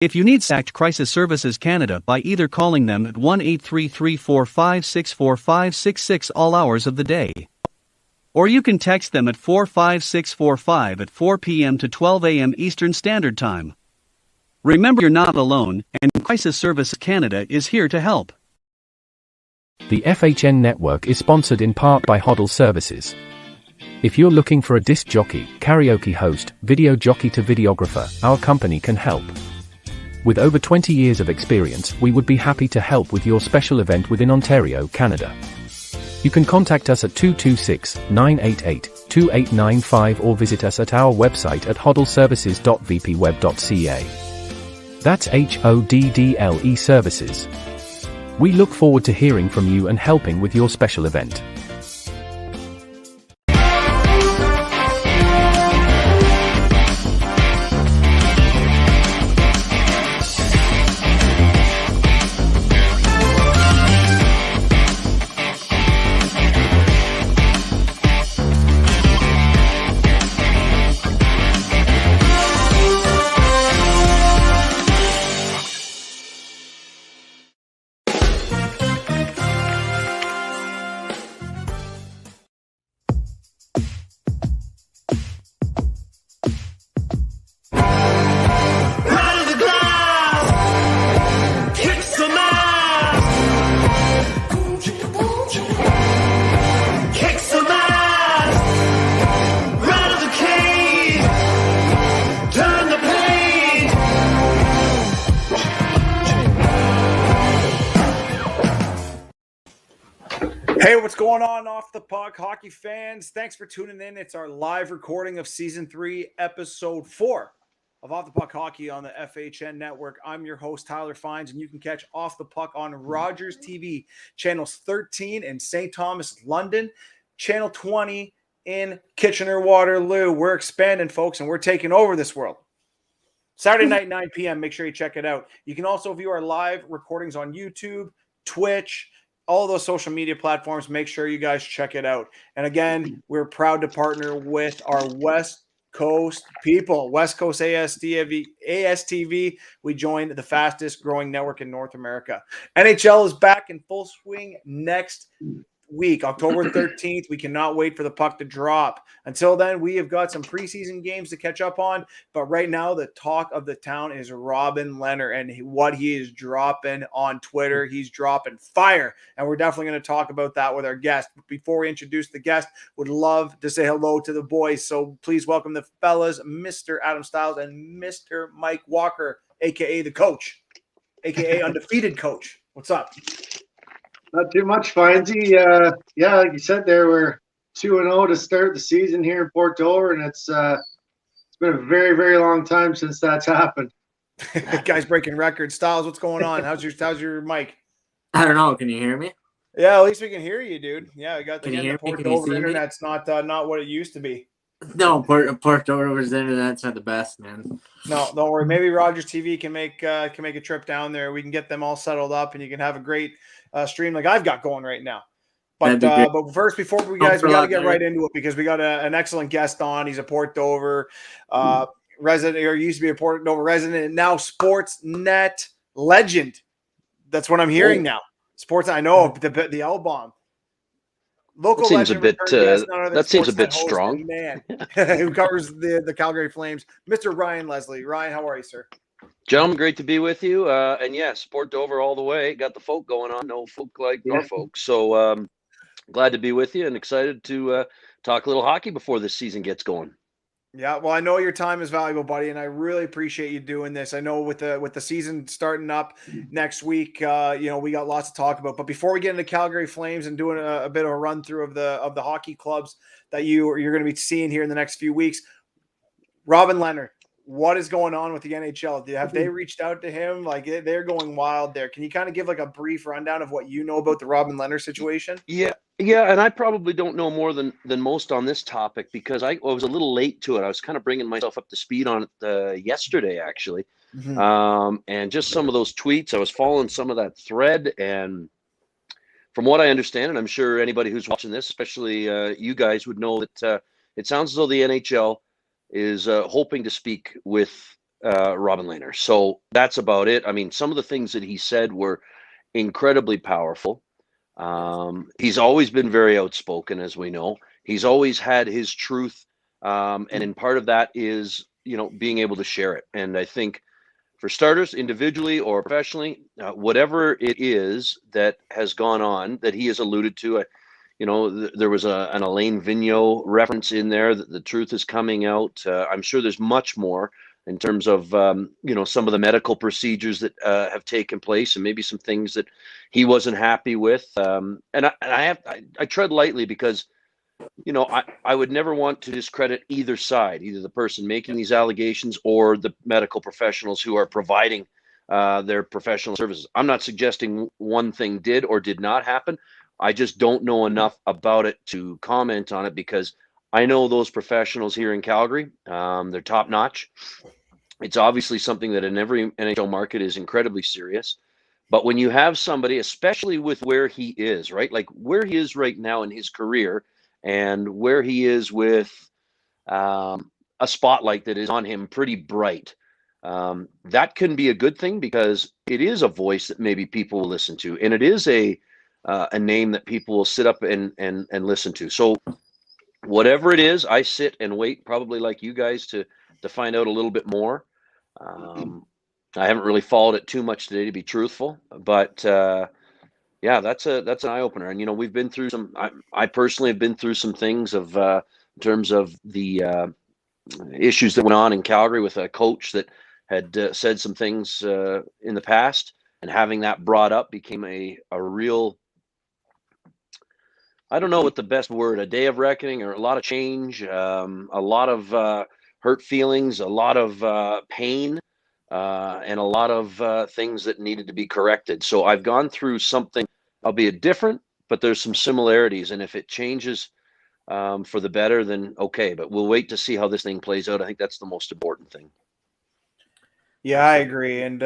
If you need SACT Crisis Services Canada by either calling them at 1-833-456-4566 all hours of the day. Or you can text them at 45645 at 4 p.m. to 12 a.m. Eastern Standard Time. Remember, you're not alone, and Crisis Services Canada is here to help. The FHN network is sponsored in part by Hoddle Services. If you're looking for a disc jockey, karaoke host, video jockey to videographer, our company can help. With over 20 years of experience, we would be happy to help with your special event within Ontario, Canada. You can contact us at 226-988-2895 or visit us at our website at hoddleservices.vpweb.ca. That's HODDLE Services. We look forward to hearing from you and helping with your special event. Hey, what's going on, Off the Puck hockey fans? Thanks for tuning in. It's our live recording of Season 3, Episode 4 of Off the Puck Hockey on the FHN Network. I'm your host, Tyler Fines, and you can catch Off the Puck on Rogers TV, Channels 13 in St. Thomas, London, Channel 20 in Kitchener-Waterloo. We're expanding, folks, and we're taking over this world. Saturday night, 9 p.m. Make sure you check it out. You can also view our live recordings on YouTube, Twitch, all those social media platforms. Make sure you guys check it out. And again, we're proud to partner with our West Coast people, West Coast ASTV. We joined the fastest growing network in North America. NHL is back in full swing next week, October 13th. We cannot wait for the puck to drop. Until then, we have got some preseason games to catch up on. But right now, the talk of the town is Robin Lehner and what he is dropping on Twitter. He's dropping fire. And we're definitely going to talk about that with our guest. But before we introduce the guest, would love to say hello to the boys. So please welcome the fellas, Mr. Adam Stiles and Mr. Mike Walker, a.k.a. the coach, a.k.a. undefeated coach. What's up? Not too much, Findsy. Yeah, like you said there, we're 2-0 to start the season here in Port Dover, and it's been a very, very long time since that's happened. Guys breaking records. Stiles, what's going on? How's your mic? I don't know. Can you hear me? Yeah, at least we can hear you, dude. Yeah, we got the Port Dover internet's not what it used to be. No, Port Dover's internet's not the best, man. No, don't worry. Maybe Rogers TV can make a trip down there. We can get them all settled up, and you can have a great stream like I've got going right now. But first, before we got to get right into it, because we got an excellent guest on. He's a Port Dover resident, or used to be a Port Dover resident, and now Sportsnet legend. That's what I'm hearing now. Sports, I know the L bomb. Local that seems a bit host, strong. Man, who covers the Calgary Flames, Mr. Ryan Leslie. Ryan, how are you, sir? Gentlemen, great to be with you. And yes, Port Dover all the way. Got the folk going on. No folk like Norfolk. So glad to be with you and excited to talk a little hockey before this season gets going. Yeah, well, I know your time is valuable, buddy, and I really appreciate you doing this. I know with the season starting up next week, we got lots to talk about. But before we get into Calgary Flames and doing a bit of a run through of the hockey clubs that you're going to be seeing here in the next few weeks, Robin Lehner, what is going on with the NHL? Have they reached out to him? Like, they're going wild there. Can you kind of give like a brief rundown of what you know about the Robin Lehner situation? Yeah, and I probably don't know more than most on this topic because I was a little late to it. I was kind of bringing myself up to speed on it yesterday, actually. Mm-hmm. And just some of those tweets, I was following some of that thread, and from what I understand, and I'm sure anybody who's watching this, especially you guys, would know that it sounds as though the NHL is hoping to speak with Robin Lehner. So that's about it. I mean, some of the things that he said were incredibly powerful. He's always been very outspoken, as we know. He's always had his truth, and in part of that is, being able to share it. And I think, for starters, individually or professionally, whatever it is that has gone on that he has alluded to, there was an Alain Vigneault reference in there that the truth is coming out. I'm sure there's much more in terms of, some of the medical procedures that have taken place, and maybe some things that he wasn't happy with. And I tread lightly because, I would never want to discredit either side, either the person making these allegations or the medical professionals who are providing their professional services. I'm not suggesting one thing did or did not happen. I just don't know enough about it to comment on it, because I know those professionals here in Calgary. They're top notch. It's obviously something that in every NHL market is incredibly serious. But when you have somebody, especially with where he is, right? Like where he is right now in his career, and where he is with a spotlight that is on him pretty bright, that can be a good thing, because it is a voice that maybe people will listen to, and it is a name that people will sit up and listen to. So whatever it is, I sit and wait, probably like you guys, to find out a little bit more. I haven't really followed it too much today, to be truthful, but yeah, that's an eye opener. And we've been through some. I personally have been through some things of in terms of the issues that went on in Calgary with a coach that had said some things in the past, and having that brought up became a real, I don't know what the best word, a day of reckoning, or a lot of change, a lot of hurt feelings, a lot of pain, and a lot of things that needed to be corrected. So I've gone through something, albeit different, but there's some similarities. And if it changes for the better, then okay. But we'll wait to see how this thing plays out. I think that's the most important thing. Yeah, I agree, and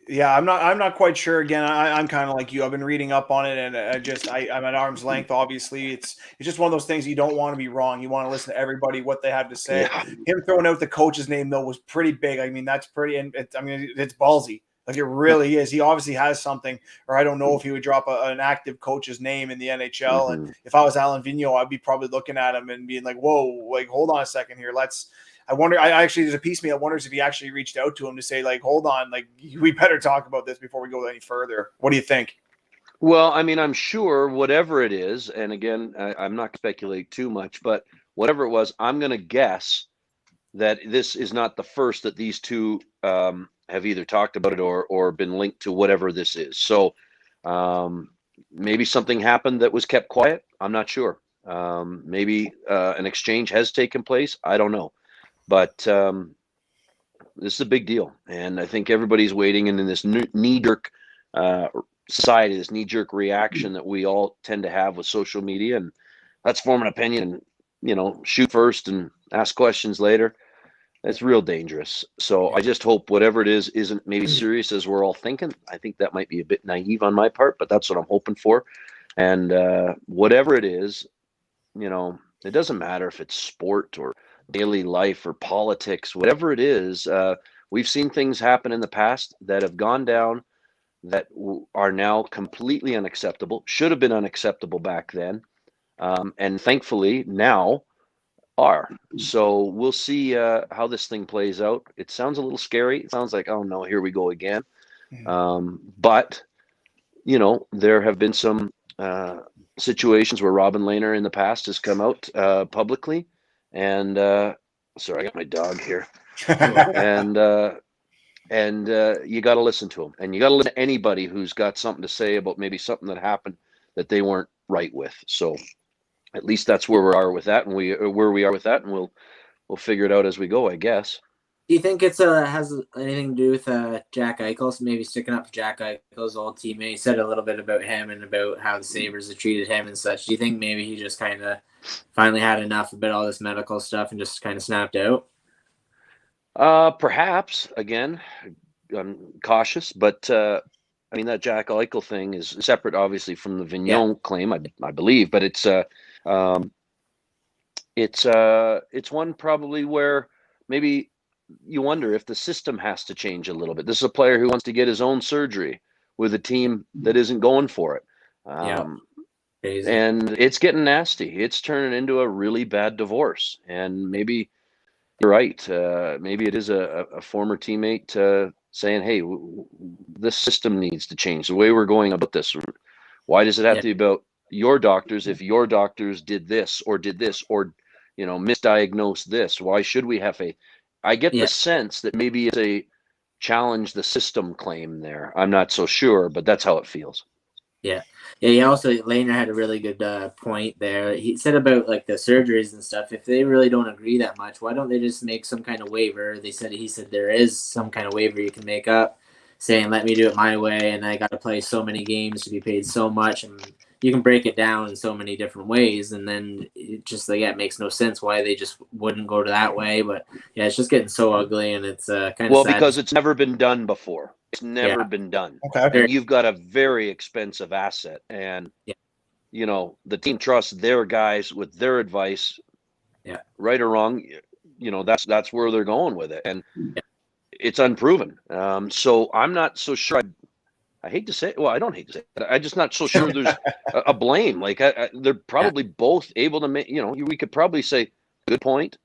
yeah, I'm not quite sure. Again, I'm kind of like you. I've been reading up on it, and I'm at arm's length. Obviously, it's just one of those things. You don't want to be wrong. You want to listen to everybody, what they have to say. Yeah. Him throwing out the coach's name though was pretty big. I mean, that's pretty, and it's ballsy. Like it really is. He obviously has something, or I don't know if he would drop an active coach's name in the NHL. Mhm. And if I was Alain Vigneault, I'd be probably looking at him and being like, "Whoa, like hold on a second here. I wonder. I actually, there's a piece of me that wonders if he actually reached out to him to say, like, hold on, like, we better talk about this before we go any further. What do you think? Well, I mean, I'm sure whatever it is, and again, I'm not speculate too much, but whatever it was, I'm going to guess that this is not the first that these two have either talked about it or been linked to whatever this is. So maybe something happened that was kept quiet. I'm not sure. Maybe an exchange has taken place. I don't know. But this is a big deal. And I think everybody's waiting, and in this knee-jerk society, this knee-jerk reaction that we all tend to have with social media, and let's form an opinion and, shoot first and ask questions later. It's real dangerous. So I just hope whatever it is isn't maybe serious as we're all thinking. I think that might be a bit naive on my part, but that's what I'm hoping for. And whatever it is, it doesn't matter if it's sport or daily life or politics, whatever it is. We've seen things happen in the past that have gone down that are now completely unacceptable, should have been unacceptable back then, and thankfully now are. So we'll see how this thing plays out. It sounds a little scary. It sounds like, oh no, here we go again. But there have been some situations where Robin Lehner in the past has come out publicly, and sorry, I got my dog here, and you got to listen to him, and you got to listen to anybody who's got something to say about maybe something that happened that they weren't right with. So at least that's where we are with that, and we'll figure it out as we go, I guess. Do you think it's has anything to do with Jack Eichel? So maybe sticking up for Jack Eichel's old teammate. You said a little bit about him and about how the Sabres have treated him and such. Do you think maybe he just kind of finally had enough about all this medical stuff and just kind of snapped out? Perhaps. Again, I'm cautious, but that Jack Eichel thing is separate, obviously, from the Vigneault claim, I believe. But it's one probably where maybe you wonder if the system has to change a little bit. This is a player who wants to get his own surgery with a team that isn't going for it. Crazy. And it's getting nasty. It's turning into a really bad divorce. And maybe you're right. Maybe it is a former teammate saying, hey, this system needs to change. The way we're going about this. Why does it have to be about your doctors if your doctors did this or misdiagnosed this? Why should we have I get the sense that maybe it's a challenge the system claim there. I'm not so sure, but that's how it feels. Yeah. He also, Lehner had a really good point there. He said about like the surgeries and stuff. If they really don't agree that much, why don't they just make some kind of waiver? He said there is some kind of waiver you can make up, saying let me do it my way, and I got to play so many games to be paid so much, and you can break it down in so many different ways, and then it just it makes no sense why they just wouldn't go to that way. But yeah, it's just getting so ugly, and it's kind of sad. Because it's never been done before. It's never been done. Okay. And you've got a very expensive asset, and the team trusts their guys with their advice. Yeah. Right or wrong, that's where they're going with it, and it's unproven. So I'm not so sure. I hate to say it. Well, I don't hate to say it. I'm just not so sure there's a blame. Like they're probably both able to make. We could probably say, good point.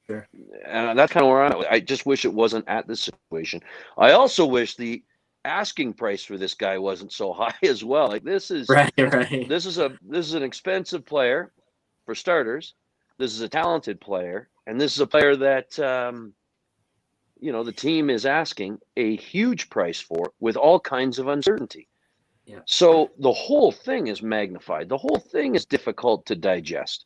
Sure. And that's kind of where I'm at. I just wish it wasn't at this situation. I also wish the asking price for this guy wasn't so high as well. Like this is right. This is an expensive player for starters. This is a talented player, and this is a player that the team is asking a huge price for with all kinds of uncertainty. Yeah. So the whole thing is magnified. The whole thing is difficult to digest.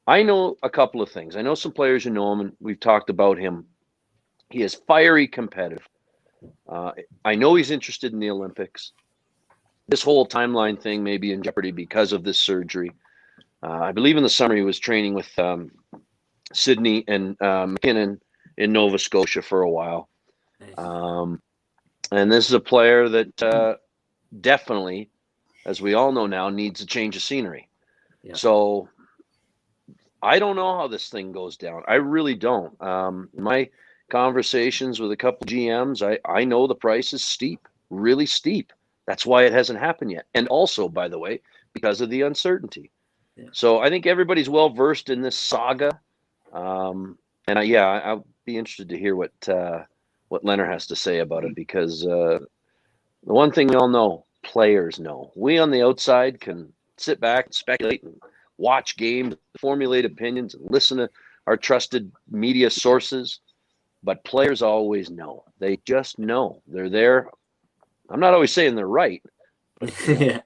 I know a couple of things. I know some players who know him, and we've talked about him. He is fiery competitive. I know he's interested in the Olympics. This whole timeline thing may be in jeopardy because of this surgery. I believe in the summer he was training with Sydney and McKinnon in Nova Scotia for a while. Nice. And this is a player that definitely, as we all know now, needs a change of scenery. Yeah. So I don't know how this thing goes down. I really don't. My conversations with a couple GMs, I know the price is steep, really steep. That's why it hasn't happened yet. And also, by the way, because of the uncertainty. Yeah. So I think everybody's well versed in this saga. And I'll be interested to hear what Lehner has to say about it, because the one thing we all know, players know. We on the outside can sit back and speculate and watch games, formulate opinions, and listen to our trusted media sources. But players always know. They just know. They're there. I'm not always saying they're right. Yeah.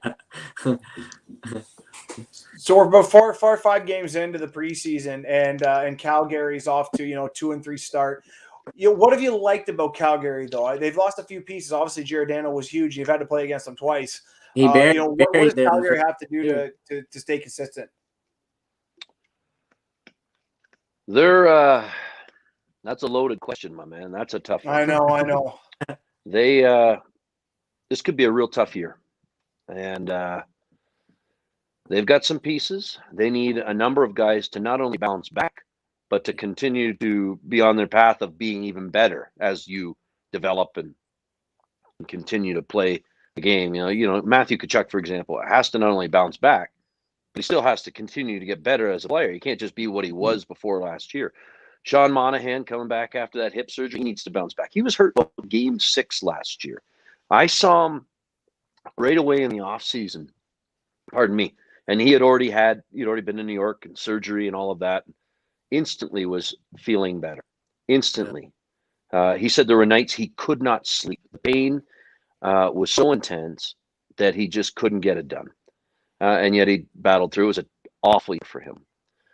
So we're about 4 or 5 games into the preseason, and Calgary's off to 2-3 start. What have you liked about Calgary though? They've lost a few pieces. Obviously, Giordano was huge. You've had to play against them twice. He What does Calgary have to do to stay consistent? That's a loaded question, my man. That's a tough one. I know. This could be a real tough year, and they've got some pieces. They need a number of guys to not only bounce back, but to continue to be on their path of being even better as you develop and continue to play the game. Matthew Tkachuk, for example, has to not only bounce back, but he still has to continue to get better as a player. He can't just be what he was before last year. Sean Monahan coming back after that hip surgery, he needs to bounce back. He was hurt about game 6 last year. I saw him right away in the offseason. Pardon me. And he'd already been in New York and surgery and all of that. Instantly was feeling better. Instantly. He said there were nights he could not sleep. The pain was so intense that he just couldn't get it done. And yet he battled through. It was an awful year for him.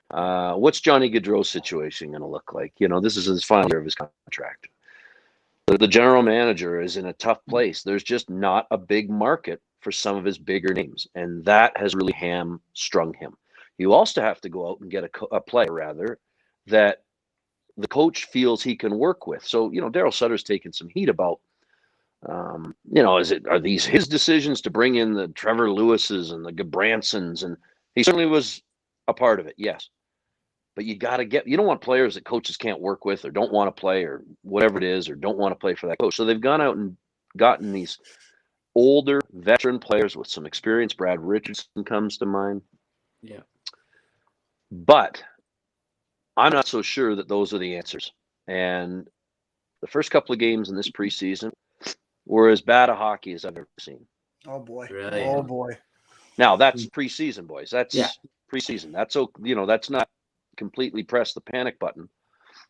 What's Johnny Gaudreau's situation going to look like? This is his final year of his contract. The general manager is in a tough place. There's just not a big market for some of his bigger names, and that has really hamstrung him. You also have to go out and get a player, that the coach feels he can work with. So, Daryl Sutter's taken some heat about, are these his decisions to bring in the Trevor Lewises and the Gabransons? And he certainly was a part of it, yes. But you don't want players that coaches can't work with or don't want to play or whatever it is, or don't want to play for that coach. So they've gone out and gotten these older veteran players with some experience. Brad Richardson comes to mind. Yeah. But I'm not so sure that those are the answers. And the first couple of games in this preseason were as bad a hockey as I've ever seen. Oh boy. Really? Oh boy. Now that's preseason, boys. That's Yeah. preseason. That's that's not completely press the panic button.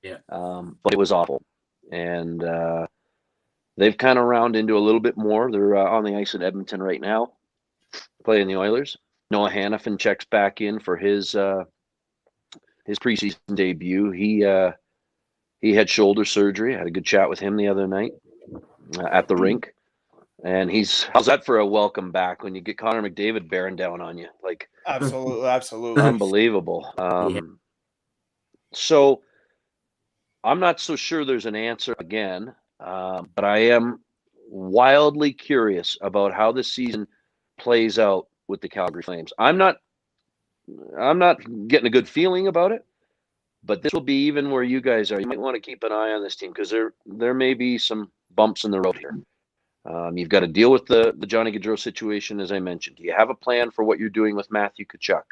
Yeah. But it was awful. And they've kind of rounded into a little bit more. They're on the ice in Edmonton right now, playing the Oilers. Noah Hannafin checks back in for his preseason debut. He had shoulder surgery. I had a good chat with him the other night at the rink. And how's that for a welcome back when you get Connor McDavid bearing down on you? Like, Absolutely. unbelievable. So I'm not so sure there's an answer again, but I am wildly curious about how this season plays out with the Calgary Flames. I'm not getting a good feeling about it, but this will be even where you guys are. You might want to keep an eye on this team because there may be some bumps in the road here. You've got to deal with the Johnny Gaudreau situation, as I mentioned. Do you have a plan for what you're doing with Matthew Tkachuk,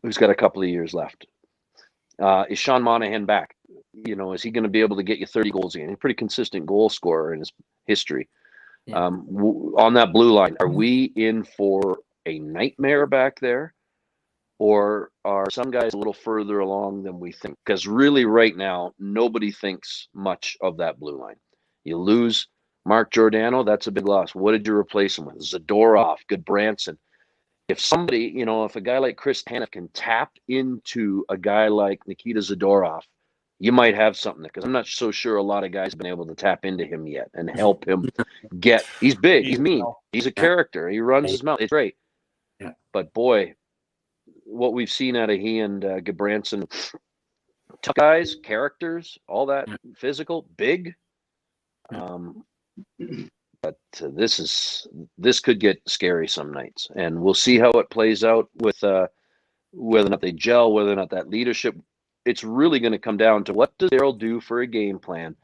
who's got a couple of years left? Is Sean Monahan back? Is he going to be able to get you 30 goals again? He's a pretty consistent goal scorer in his history. Yeah. On that blue line, are we in for a nightmare back there? Or are some guys a little further along than we think? Because really right now, nobody thinks much of that blue line. You lose Mark Giordano, that's a big loss. What did you replace him with? Zadorov, Goodbranson. If somebody, if a guy like Chris Tanev can tap into a guy like Nikita Zadorov, you might have something there. Because I'm not so sure a lot of guys have been able to tap into him yet and help him get. He's big, he's mean, he's a character, he runs his mouth. It's great. Yeah. But boy, what we've seen out of he and Goodbranson, tough guys, characters, all that, physical, big. But this could get scary some nights, and we'll see how it plays out with whether or not they gel, whether or not that leadership. It's really going to come down to what does Daryl do for a game plan,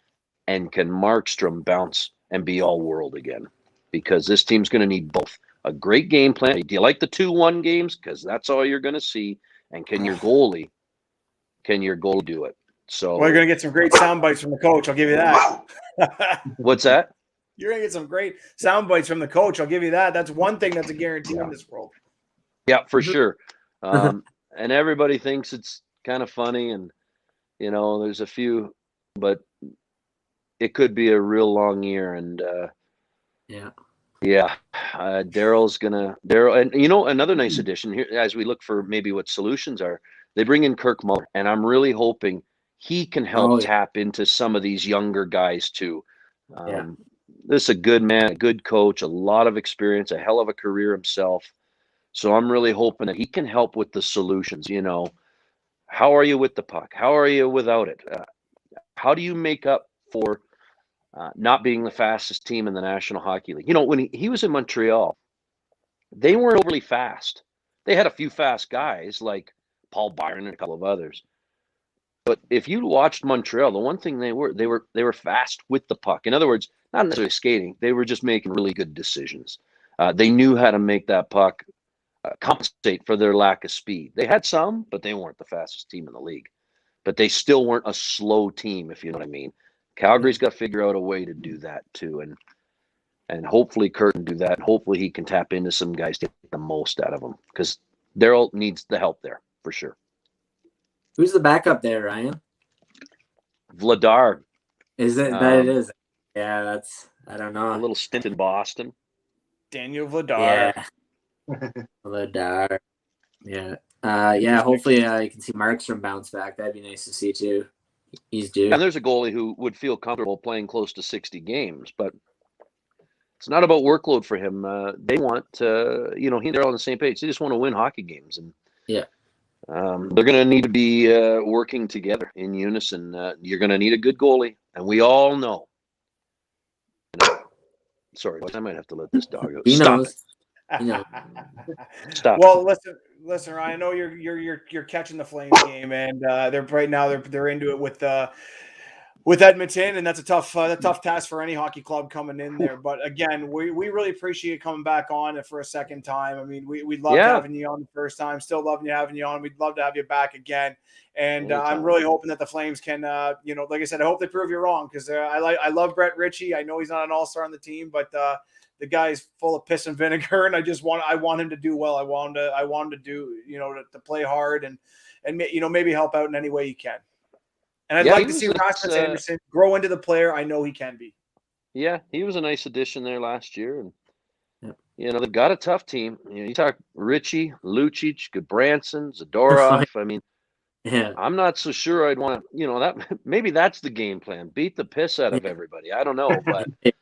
and can Markstrom bounce and be all world again? Because this team's going to need both a great game plan. Do you like the 2-1 games? Because that's all you're going to see. And can your goalie do it? So you're going to get some great sound bites from the coach. I'll give you that. What's that? You're going to get some great sound bites from the coach. I'll give you that. That's one thing that's a guarantee in this world. Yeah, for sure. And everybody thinks it's kind of funny, and there's a few, but it could be a real long year. And Daryl, and another nice addition here as we look for maybe what solutions are. They bring in Kirk Muller, and I'm really hoping he can help tap into some of these younger guys too. This is a good man, a good coach, a lot of experience, a hell of a career himself. So I'm really hoping that he can help with the solutions. How are you with the puck? How are you without it? How do you make up for not being the fastest team in the National Hockey League? When he was in Montreal, they weren't overly fast. They had a few fast guys like Paul Byron and a couple of others. But if you watched Montreal, the one thing they were fast with the puck. In other words, not necessarily skating. They were just making really good decisions. They knew how to make that puck compensate for their lack of speed. They had some, but they weren't the fastest team in the league. But they still weren't a slow team, if you know what I mean. Calgary's got to figure out a way to do that too, and hopefully Kurt can do that. And hopefully he can tap into some guys to get the most out of them, because Daryl needs the help there for sure. Who's the backup there, Ryan? Vladar. Is it that it is? Yeah, I don't know. A little stint in Boston. Daniel Vladar. Yeah. Vladar. Yeah. Hopefully you can see Markstrom bounce back. That'd be nice to see too. He's due. And there's a goalie who would feel comfortable playing close to 60 games, but it's not about workload for him. They want he and they're all on the same page. They just want to win hockey games, and they're going to need to be working together in unison. You're going to need a good goalie, and we all know. Sorry, I might have to let this dog out. He Stop knows. it. You know. Stop. Well, listen, Ryan. I know you're catching the Flames game, and they're right now they're into it with Edmonton, and that's a tough task for any hockey club coming in there. But again, we really appreciate you coming back on for a second time. I mean, we loved having you on the first time. Still loving having you on. We'd love to have you back again. And I'm really hoping that the Flames can, like I said, I hope they prove you wrong, because I love Brett Ritchie. I know he's not an all-star on the team, but the guy's full of piss and vinegar, and I want him to do well. I want him to do, to play hard and maybe help out in any way he can. And I'd like to see Rasmus Anderson grow into the player I know he can be. Yeah, he was a nice addition there last year, and they've got a tough team. You talk Richie, Lucic, Goodbranson, Zadorov. I mean, I'm not so sure I'd want that. Maybe that's the game plan: beat the piss out of everybody. I don't know, but it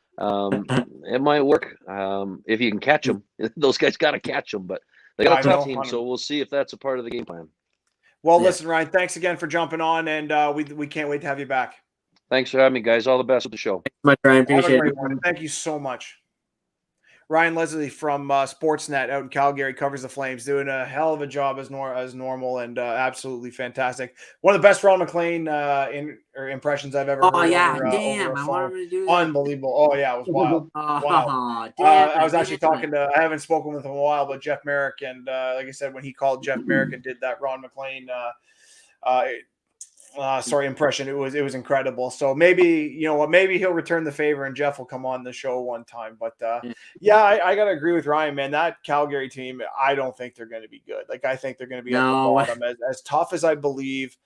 might work if you can catch them. Those guys got to catch them, but they got a tough team, so we'll see if that's a part of the game plan. Well, listen, Ryan, thanks again for jumping on, and we can't wait to have you back. Thanks for having me, guys. All the best with the show. Thanks so much, Ryan. Appreciate it. Thank you so much. Ryan Leslie from Sportsnet out in Calgary covers the Flames, doing a hell of a job as normal, and absolutely fantastic. One of the best Ron McLean impressions I've ever heard. Oh yeah, over, damn! over I wanted to do that. Unbelievable. Oh yeah, it was wild. Wow. Damn, I was actually talking to. I haven't spoken with him in a while, but Jeff Merrick, and like I said, when he called Jeff Merrick and did that Ron McLean impression, it was incredible. So maybe maybe he'll return the favor and Jeff will come on the show one time. But I gotta agree with Ryan, man. That Calgary team, I don't think they're going to be good. Like, I think they're going to be at the bottom. As tough as I believe,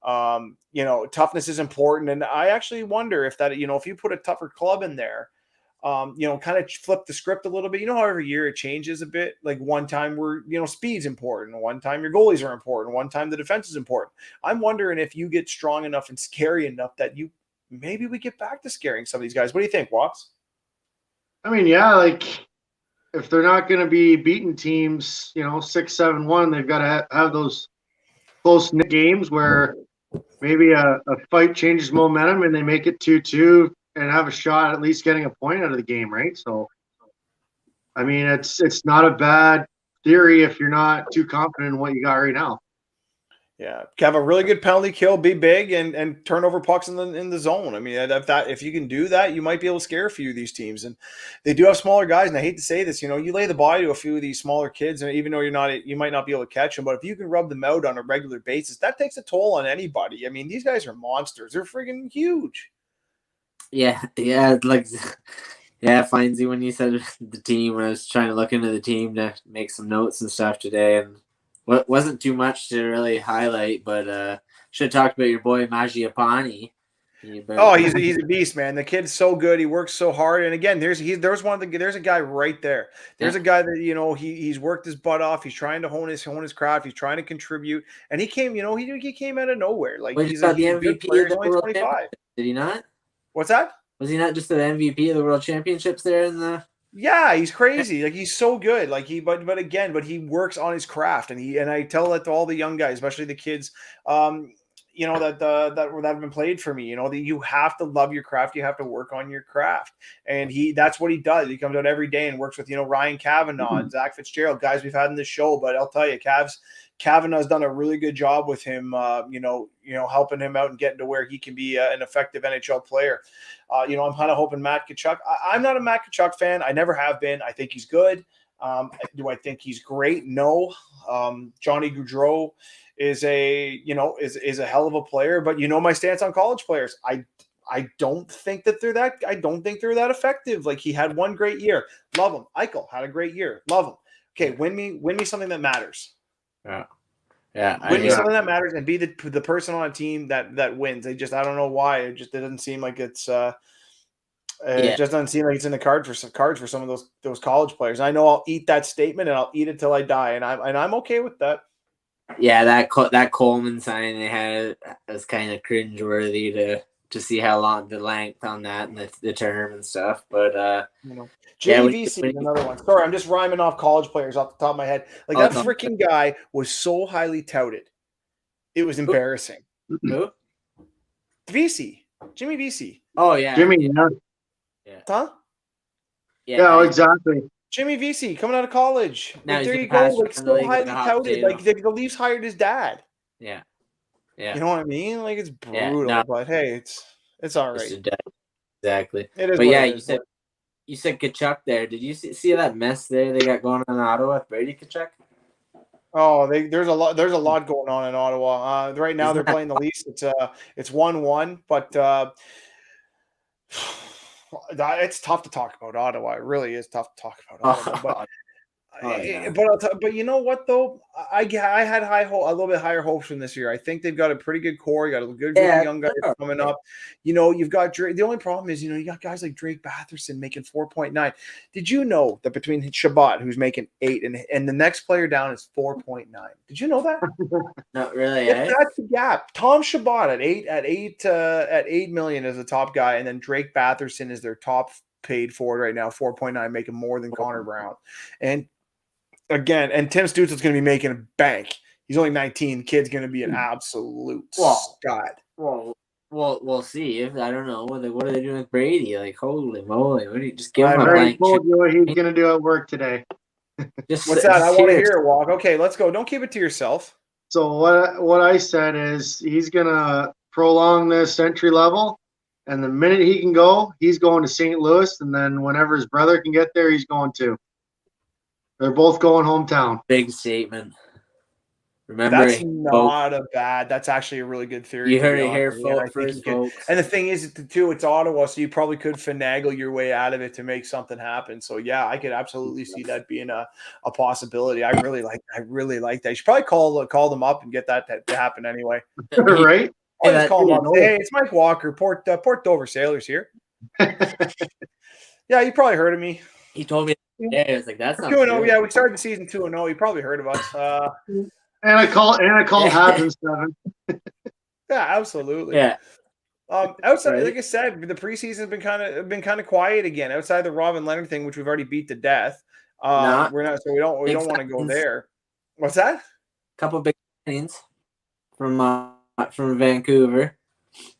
toughness is important, and I actually wonder if that if you put a tougher club in there, kind of flip the script a little bit. How every year it changes a bit. Like one time speed's important. One time your goalies are important. One time the defense is important. I'm wondering if you get strong enough and scary enough that maybe we get back to scaring some of these guys. What do you think, Watts? I mean, yeah, like if they're not going to be beating teams, 6-7-1, they've got to have those close knit games where maybe a fight changes momentum and they make it 2-2. And have a shot at least getting a point out of the game, right? So, I mean, it's not a bad theory if you're not too confident in what you got right now. Yeah, have a really good penalty kill, be big, and turn over pucks in the zone. I mean, if you can do that, you might be able to scare a few of these teams. And they do have smaller guys. And I hate to say this, you lay the body to a few of these smaller kids, and even though you might not be able to catch them, but if you can rub them out on a regular basis, that takes a toll on anybody. I mean, these guys are monsters. They're friggin' huge. Yeah, Findsy, when you said the team, I was trying to look into the team to make some notes and stuff today, and wasn't too much to really highlight, but should have talked about your boy Mangiapane. He's a beast, man. The kid's so good. He works so hard. And again, there's a guy right there. There's a guy that he's worked his butt off. He's trying to hone his craft. He's trying to contribute. And he came, he came out of nowhere. Like, he's the MVP of the World 25. Did he not? What's that? Was he not just the MVP of the World Championships there in the? Yeah, he's crazy. Like, he's so good. Like, but he works on his craft, and I tell that to all the young guys, especially the kids, that have been played for me. That you have to love your craft. You have to work on your craft, and that's what he does. He comes out every day and works with Ryan Cavanaugh and Zach Fitzgerald, guys we've had in this show. But I'll tell you, Cavanaugh's done a really good job with him, helping him out and getting to where he can be an effective NHL player. I'm kind of hoping Matt Tkachuk. I'm not a Matt Tkachuk fan. I never have been. I think he's good. Do I think he's great? No. Johnny Gaudreau is a hell of a player, but my stance on college players. I don't think that they're that. I don't think they're that effective. Like, he had one great year. Love him. Eichel had a great year. Love him. Okay, win me something that matters. Yeah. Win me something that matters and be the person on a team that wins. I don't know why. It doesn't seem like it's it just doesn't seem like it's in the cards for some of those college players. I know I'll eat that statement and I'll eat it till I die, and I'm okay with that. Yeah, that Coleman sign they had was kind of cringeworthy to see how long the length on that and the term and stuff. But JVC is another one. Sorry, I'm just rhyming off college players off the top of my head. Like, that freaking guy was so highly touted. It was embarrassing. Who? VC. Jimmy VC. Oh, yeah. Jimmy, yeah. Huh? Yeah, exactly. Jimmy Vesey coming out of college. Now Like, he's there gonna you go. pass Like, around the still league like highly a hot touted. potato. Like, the Leafs hired his dad. Yeah. You know what I mean? Like, it's Yeah, brutal, no. but hey, it's all Just right. a dead. Exactly. It is But what yeah, it is. you said Kachuk there. Did you see that mess there they got going on in Ottawa with Brady Kachuk? Oh, there's a lot going on in Ottawa. Right now Isn't they're that playing the Leafs. It's 1-1, but it's tough to talk about Ottawa. It really is tough to talk about Ottawa. But yeah. but you know what though? I had a little bit higher hopes from this year. I think they've got a pretty good core. You got a good group of young guys coming up. You know, you've got Drake. The only problem is, you got guys like Drake Batherson making 4.9. Did you know that between Shabbat, who's making 8, and the next player down is 4.9? Did you know that? Not really. If that's the gap, Tom Shabbat at 8 million is the top guy, and then Drake Batherson is their top paid forward right now, 4.9, making more than Connor Brown. And again, and Tim Stutzel's going to be making a bank. He's only 19. The kid's going to be an absolute stud. Well, we'll see. If I don't know what are they doing with Brady? Like, holy moly! What do you just give him a already blank? told you what he's going to do at work today. What's that? I want to hear it, Walk. Okay, let's go. Don't keep it to yourself. So what I said is he's going to prolong this entry level, and the minute he can go, he's going to St. Louis, and then whenever his brother can get there, he's going too. They're both going hometown. Big statement. Remember, that's not a bad. That's actually a really good theory. You heard it here, folks. And the thing is, too, it's Ottawa, so you probably could finagle your way out of it to make something happen. So yeah, I could absolutely see that being a possibility. I really like that. You should probably call them up and get that to happen anyway. Right? I'll just call them up. Say, hey, it's Mike Walker, Port Dover Sailors here. Yeah, you probably heard of me. He told me. Yeah, it's like that's not 2-0. Yeah, we started the season 2-0. You probably heard of us. And I called Habs in 7. Yeah, absolutely. Yeah. Outside, Right. like I said, the preseason has been kind of quiet again. Outside the Robin Leonard thing, which we've already beat to death. We're not, so we don't want to go there. What's that? Couple big signings from Vancouver.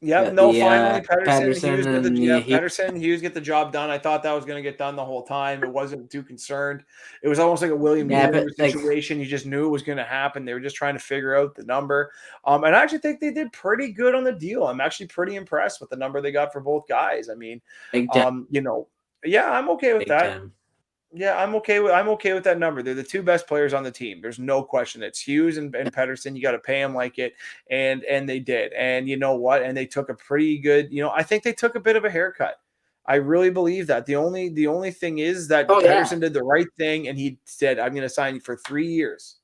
Yeah, finally Pedersen and Hughes get the job done. I thought that was going to get done the whole time. It wasn't too concerned. It was almost like a William Nylander situation. You just knew it was going to happen. They were just trying to figure out the number. And I actually think they did pretty good on the deal. I'm actually pretty impressed with the number they got for both guys. I mean, I'm okay with that. Time. Yeah, I'm okay with that number. They're the two best players on the team. There's no question. It's Hughes and Pedersen. You got to pay them like it, and they did. And you know what? And they took a pretty good. I think they took a bit of a haircut. I really believe that. The only thing is that Pedersen did the right thing, and he said, "I'm going to sign you for 3 years.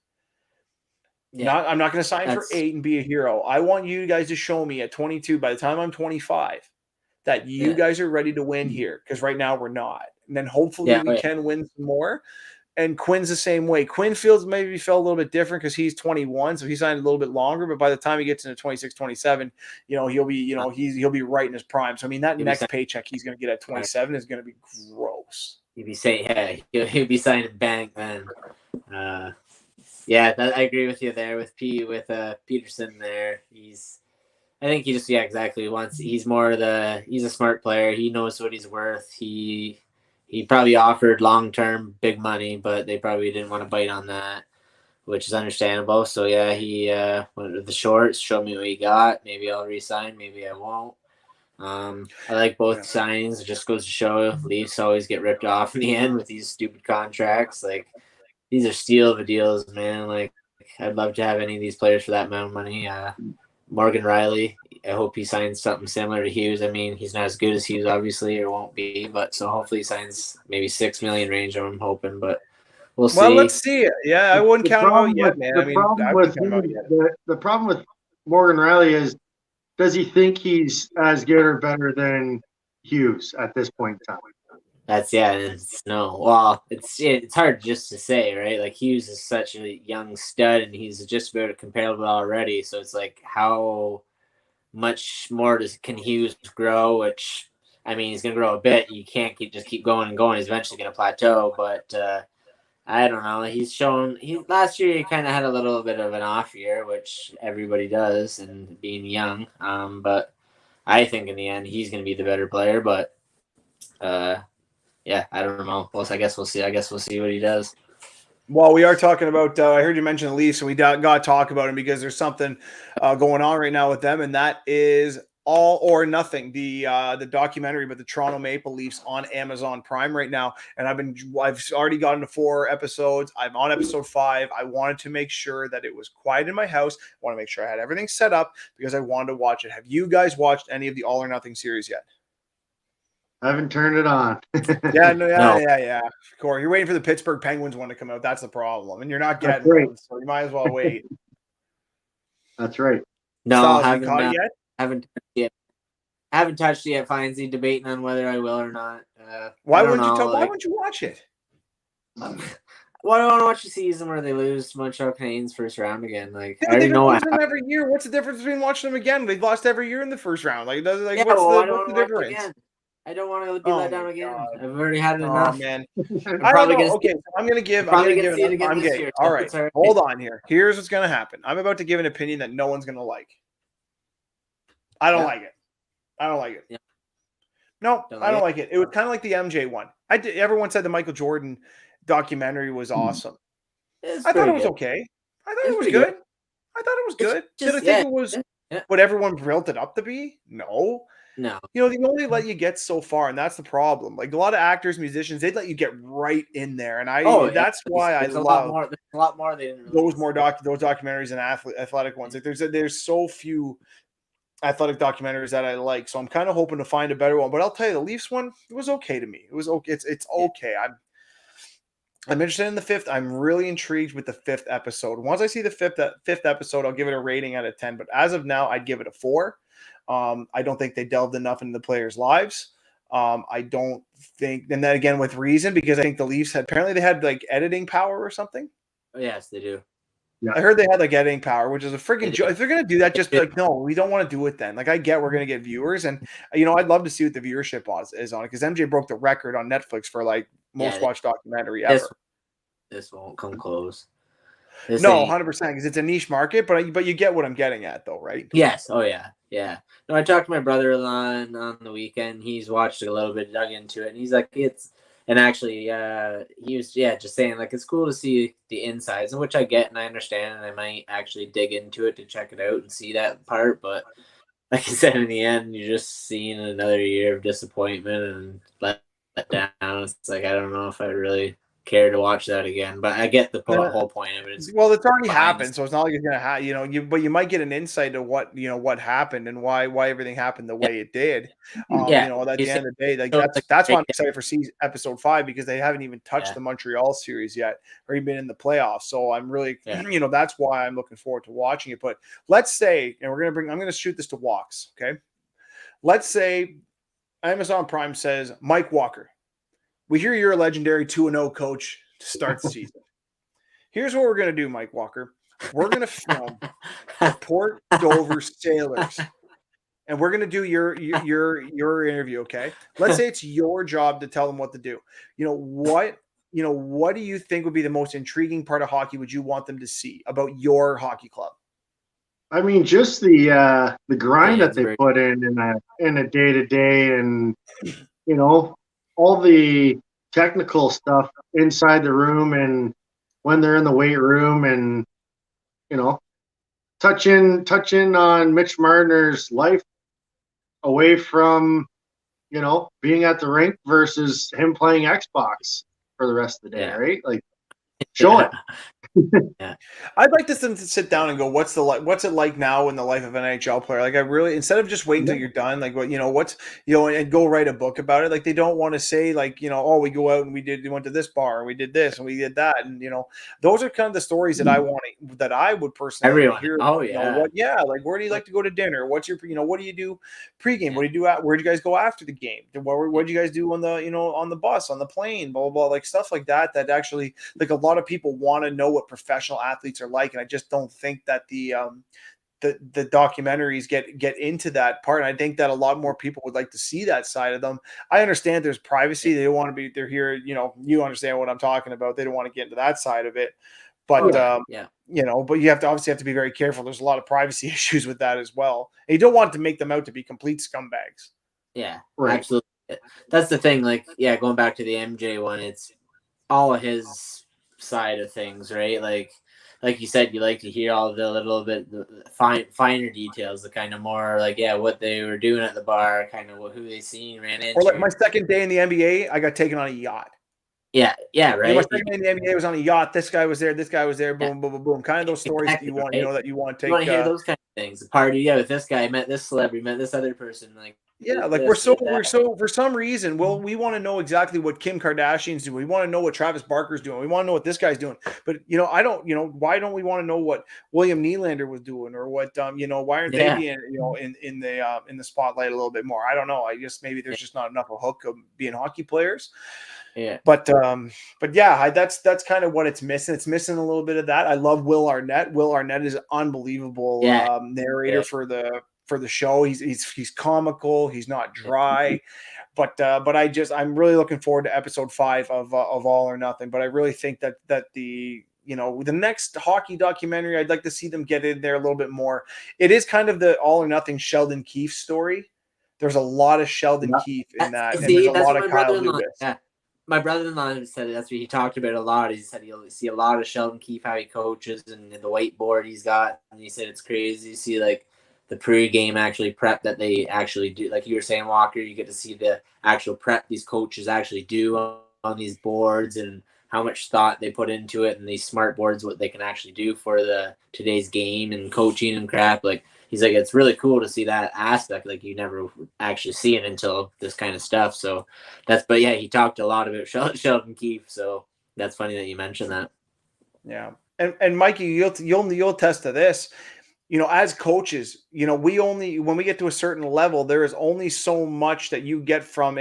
Yeah. I'm not going to sign for 8 and be a hero. I want you guys to show me at 22, by the time I'm 25, that you guys are ready to win here. Because right now we're not." And then hopefully we can win some more. And Quinn's the same way. Quinn maybe felt a little bit different because he's 21, so he signed a little bit longer. But by the time he gets into 26, 27, he'll be, he'll be right in his prime. So I mean, that next paycheck he's going to get at 27 is going to be gross. He'll be signing bank then. I agree with you there with Peterson there. I think he just exactly wants. He's a smart player. He knows what he's worth. He probably offered long-term big money, but they probably didn't want to bite on that, which is understandable. So, yeah, he went with the shorts, showed me what he got. Maybe I'll re-sign, maybe I won't. I like both signings. It just goes to show Leafs always get ripped off in the end with these stupid contracts. Like, these are steal of deals, man. Like, I'd love to have any of these players for that amount of money. Morgan Riley, I hope he signs something similar to Hughes. I mean, he's not as good as Hughes, obviously, or won't be, but so hopefully he signs maybe $6 million range. I'm hoping, but we'll see. Well, let's see it. Yeah, I wouldn't count him out yet, man. The problem with Morgan Riley is, does he think he's as good or better than Hughes at this point in time? Well, it's hard just to say, right? Like Hughes is such a young stud, and he's just about comparable already. So it's like, how much more can Hughes grow? Which, I mean, he's going to grow a bit. You can't keep going and going. He's eventually going to plateau. But I don't know. He's shown. Last year he kind of had a little bit of an off year, which everybody does, and being young. But I think in the end he's going to be the better player. But yeah, I don't know. Well, I guess we'll see. I guess we'll see what he does. Well, we are talking about. I heard you mention the Leafs, and we got to talk about him because there's something going on right now with them, and that is All or Nothing, the documentary about the Toronto Maple Leafs on Amazon Prime right now. And I've already gotten to 4 episodes. I'm on episode 5. I wanted to make sure that it was quiet in my house. I want to make sure I had everything set up because I wanted to watch it. Have you guys watched any of the All or Nothing series yet? I haven't turned it on. Yeah. Corey, you're waiting for the Pittsburgh Penguins one to come out. That's the problem, and you're not getting one, so you might as well wait. That's right. No, Stiles, have you caught it yet? Haven't touched it yet. I haven't touched it yet. Finally, debating on whether I will or not. Why wouldn't you watch it? Why do I want to watch a season where they lose to Montreal Canadiens first round again? Like, Dude, I already know them every year. What's the difference between watching them again? They've lost every year in the first round. Like, what's the difference? I don't want to be let down again. God. I've already had it enough. Man. I don't know. Okay, I'm gonna give. All right, hold on here. Here's what's gonna happen. I'm about to give an opinion that no one's gonna like. I don't like it. Yeah. No, I don't like it. It was kind of like the MJ one. Everyone said the Michael Jordan documentary was awesome. I thought it was okay. I thought it was good. Did I think it was what everyone built it up to be? No. No. They only let you get so far, and that's the problem. Like a lot of actors, musicians, they'd let you get right in there, and that's why I love there's a lot more they didn't those documentaries and athletic ones. Like there's so few athletic documentaries that I like, so I'm kind of hoping to find a better one. But I'll tell you, the Leafs one, it was okay to me. It was okay. It's okay. I'm interested in the 5th. I'm really intrigued with the 5th episode. Once I see the 5th episode, I'll give it a rating out of 10. But as of now, I'd give it a 4. I don't think they delved enough into the players' lives. I don't think, and then again with reason, because I think the Leafs had like editing power or something. Oh, yes, they do. Yeah. I heard they had like editing power, which is a freaking joke. If they're gonna do that, just be like, no, we don't want to do it then. Like I get we're gonna get viewers, and I'd love to see what the viewership is on it, because MJ broke the record on Netflix for like most watched documentary ever. This won't come close. 100%, because it's a niche market, but you get what I'm getting at, though, right? Yes. Oh yeah. Yeah. No, I talked to my brother-in-law on the weekend. He's watched it a little bit, dug into it, and he's like, and actually, he was just saying like it's cool to see the insides, and which I get and I understand, and I might actually dig into it to check it out and see that part. But like I said, in the end, you're just seeing another year of disappointment and let down. It's like I don't know if I really care to watch that again, but I get the whole point of it. It's already happened, so it's not like it's gonna happen. But you might get an insight of what happened and why everything happened the way it did. At the end of the day, like that's why I'm excited for episode 5, because they haven't even touched the Montreal series yet, or even in the playoffs. So I'm really, that's why I'm looking forward to watching it. But let's say, and I'm gonna shoot this to Walks. Okay, let's say Amazon Prime says, Mike Walker, we hear you're a legendary 2-0 coach to start the season. Here's what we're going to do, Mike Walker. We're going to film the Port Dover Sailors, and we're going to do your interview, okay? Let's say it's your job to tell them what to do. What do you think would be the most intriguing part of hockey would you want them to see about your hockey club? I mean, just the grind that they put in a day-to-day, and all the technical stuff inside the room and when they're in the weight room, and touch in on Mitch Marner's life away from being at the rink versus him playing Xbox for the rest of the day, right? Like, show it. Yeah, I'd like to sit down and go, what's it like now in the life of an NHL player? Like, I really, instead of just waiting till you're done, like and go write a book about it. Like, they don't want to say like, we go out and we went to this bar and we did this and we did that, and those are kind of the stories that I would personally hear. Oh yeah. Like, where do you like to go to dinner? What's your what do you do pregame? What do you do where do you guys go after the game? What do you guys do on the on the bus, on the plane, blah blah blah, like stuff like that actually, like, a lot of people want to know what professional athletes are like, and I just don't think that the documentaries get into that part. And I think that a lot more people would like to see that side of them. I understand there's privacy. They don't want to be, they're here, you understand what I'm talking about. They don't want to get into that side of it. But but you obviously have to be very careful. There's a lot of privacy issues with that as well. And you don't want to make them out to be complete scumbags. Yeah, right. Absolutely. That's the thing. Like, yeah, going back to the MJ one, it's all his side of things, right? Like you said, you like to hear all the little bit finer details, the kind of more like, yeah, what they were doing at the bar, kind of who they seen, ran Or like into. my second day in the NBA, I got taken on a yacht. Yeah, My right. second day in the NBA was on a yacht. This guy was there. This guy was there. Yeah, Boom, boom, boom, boom. Kind of those stories that exactly, you want, right. that you want to You want take. to hear those kind of things. The party, yeah, with this guy, met this celebrity, met this other person, like Yeah, like this, did that. for some reason, we want to know exactly what Kim Kardashian's doing. We want to know what Travis Barker's doing. We want to know what this guy's doing. But I don't. Why don't we want to know what William Nylander was doing, or what why aren't they being in the spotlight a little bit more? I don't know. I guess maybe there's just not enough of a hook of being hockey players. Yeah. But yeah, that's kind of what it's missing. It's missing a little bit of that. I love Will Arnett. Will Arnett is an unbelievable narrator for the show. He's comical. He's not dry. But I'm really looking forward to episode 5 of All or Nothing. But I really think that the the next hockey documentary, I'd like to see them get in there a little bit more. It is kind of the All or Nothing Sheldon Keefe story. There's a lot of Sheldon Keefe in that, and there's a lot of Kyle Dubas. Yeah. My brother-in-law said that's what he talked about a lot. He said he'll see a lot of Sheldon Keefe, how he coaches, and the whiteboard he's got. And he said it's crazy to see like the pre-game actually prep that they actually do. Like you were saying, Walker, you get to see the actual prep these coaches actually do on these boards and how much thought they put into it, and these smart boards, what they can actually do for today's game and coaching and crap. Like he's like, it's really cool to see that aspect. Like you never actually see it until this kind of stuff. So but yeah, he talked a lot about Sheldon Keefe. So that's funny that you mentioned that. Yeah. And Mikey, you'll attest to this. As coaches, when we get to a certain level, there is only so much that you get from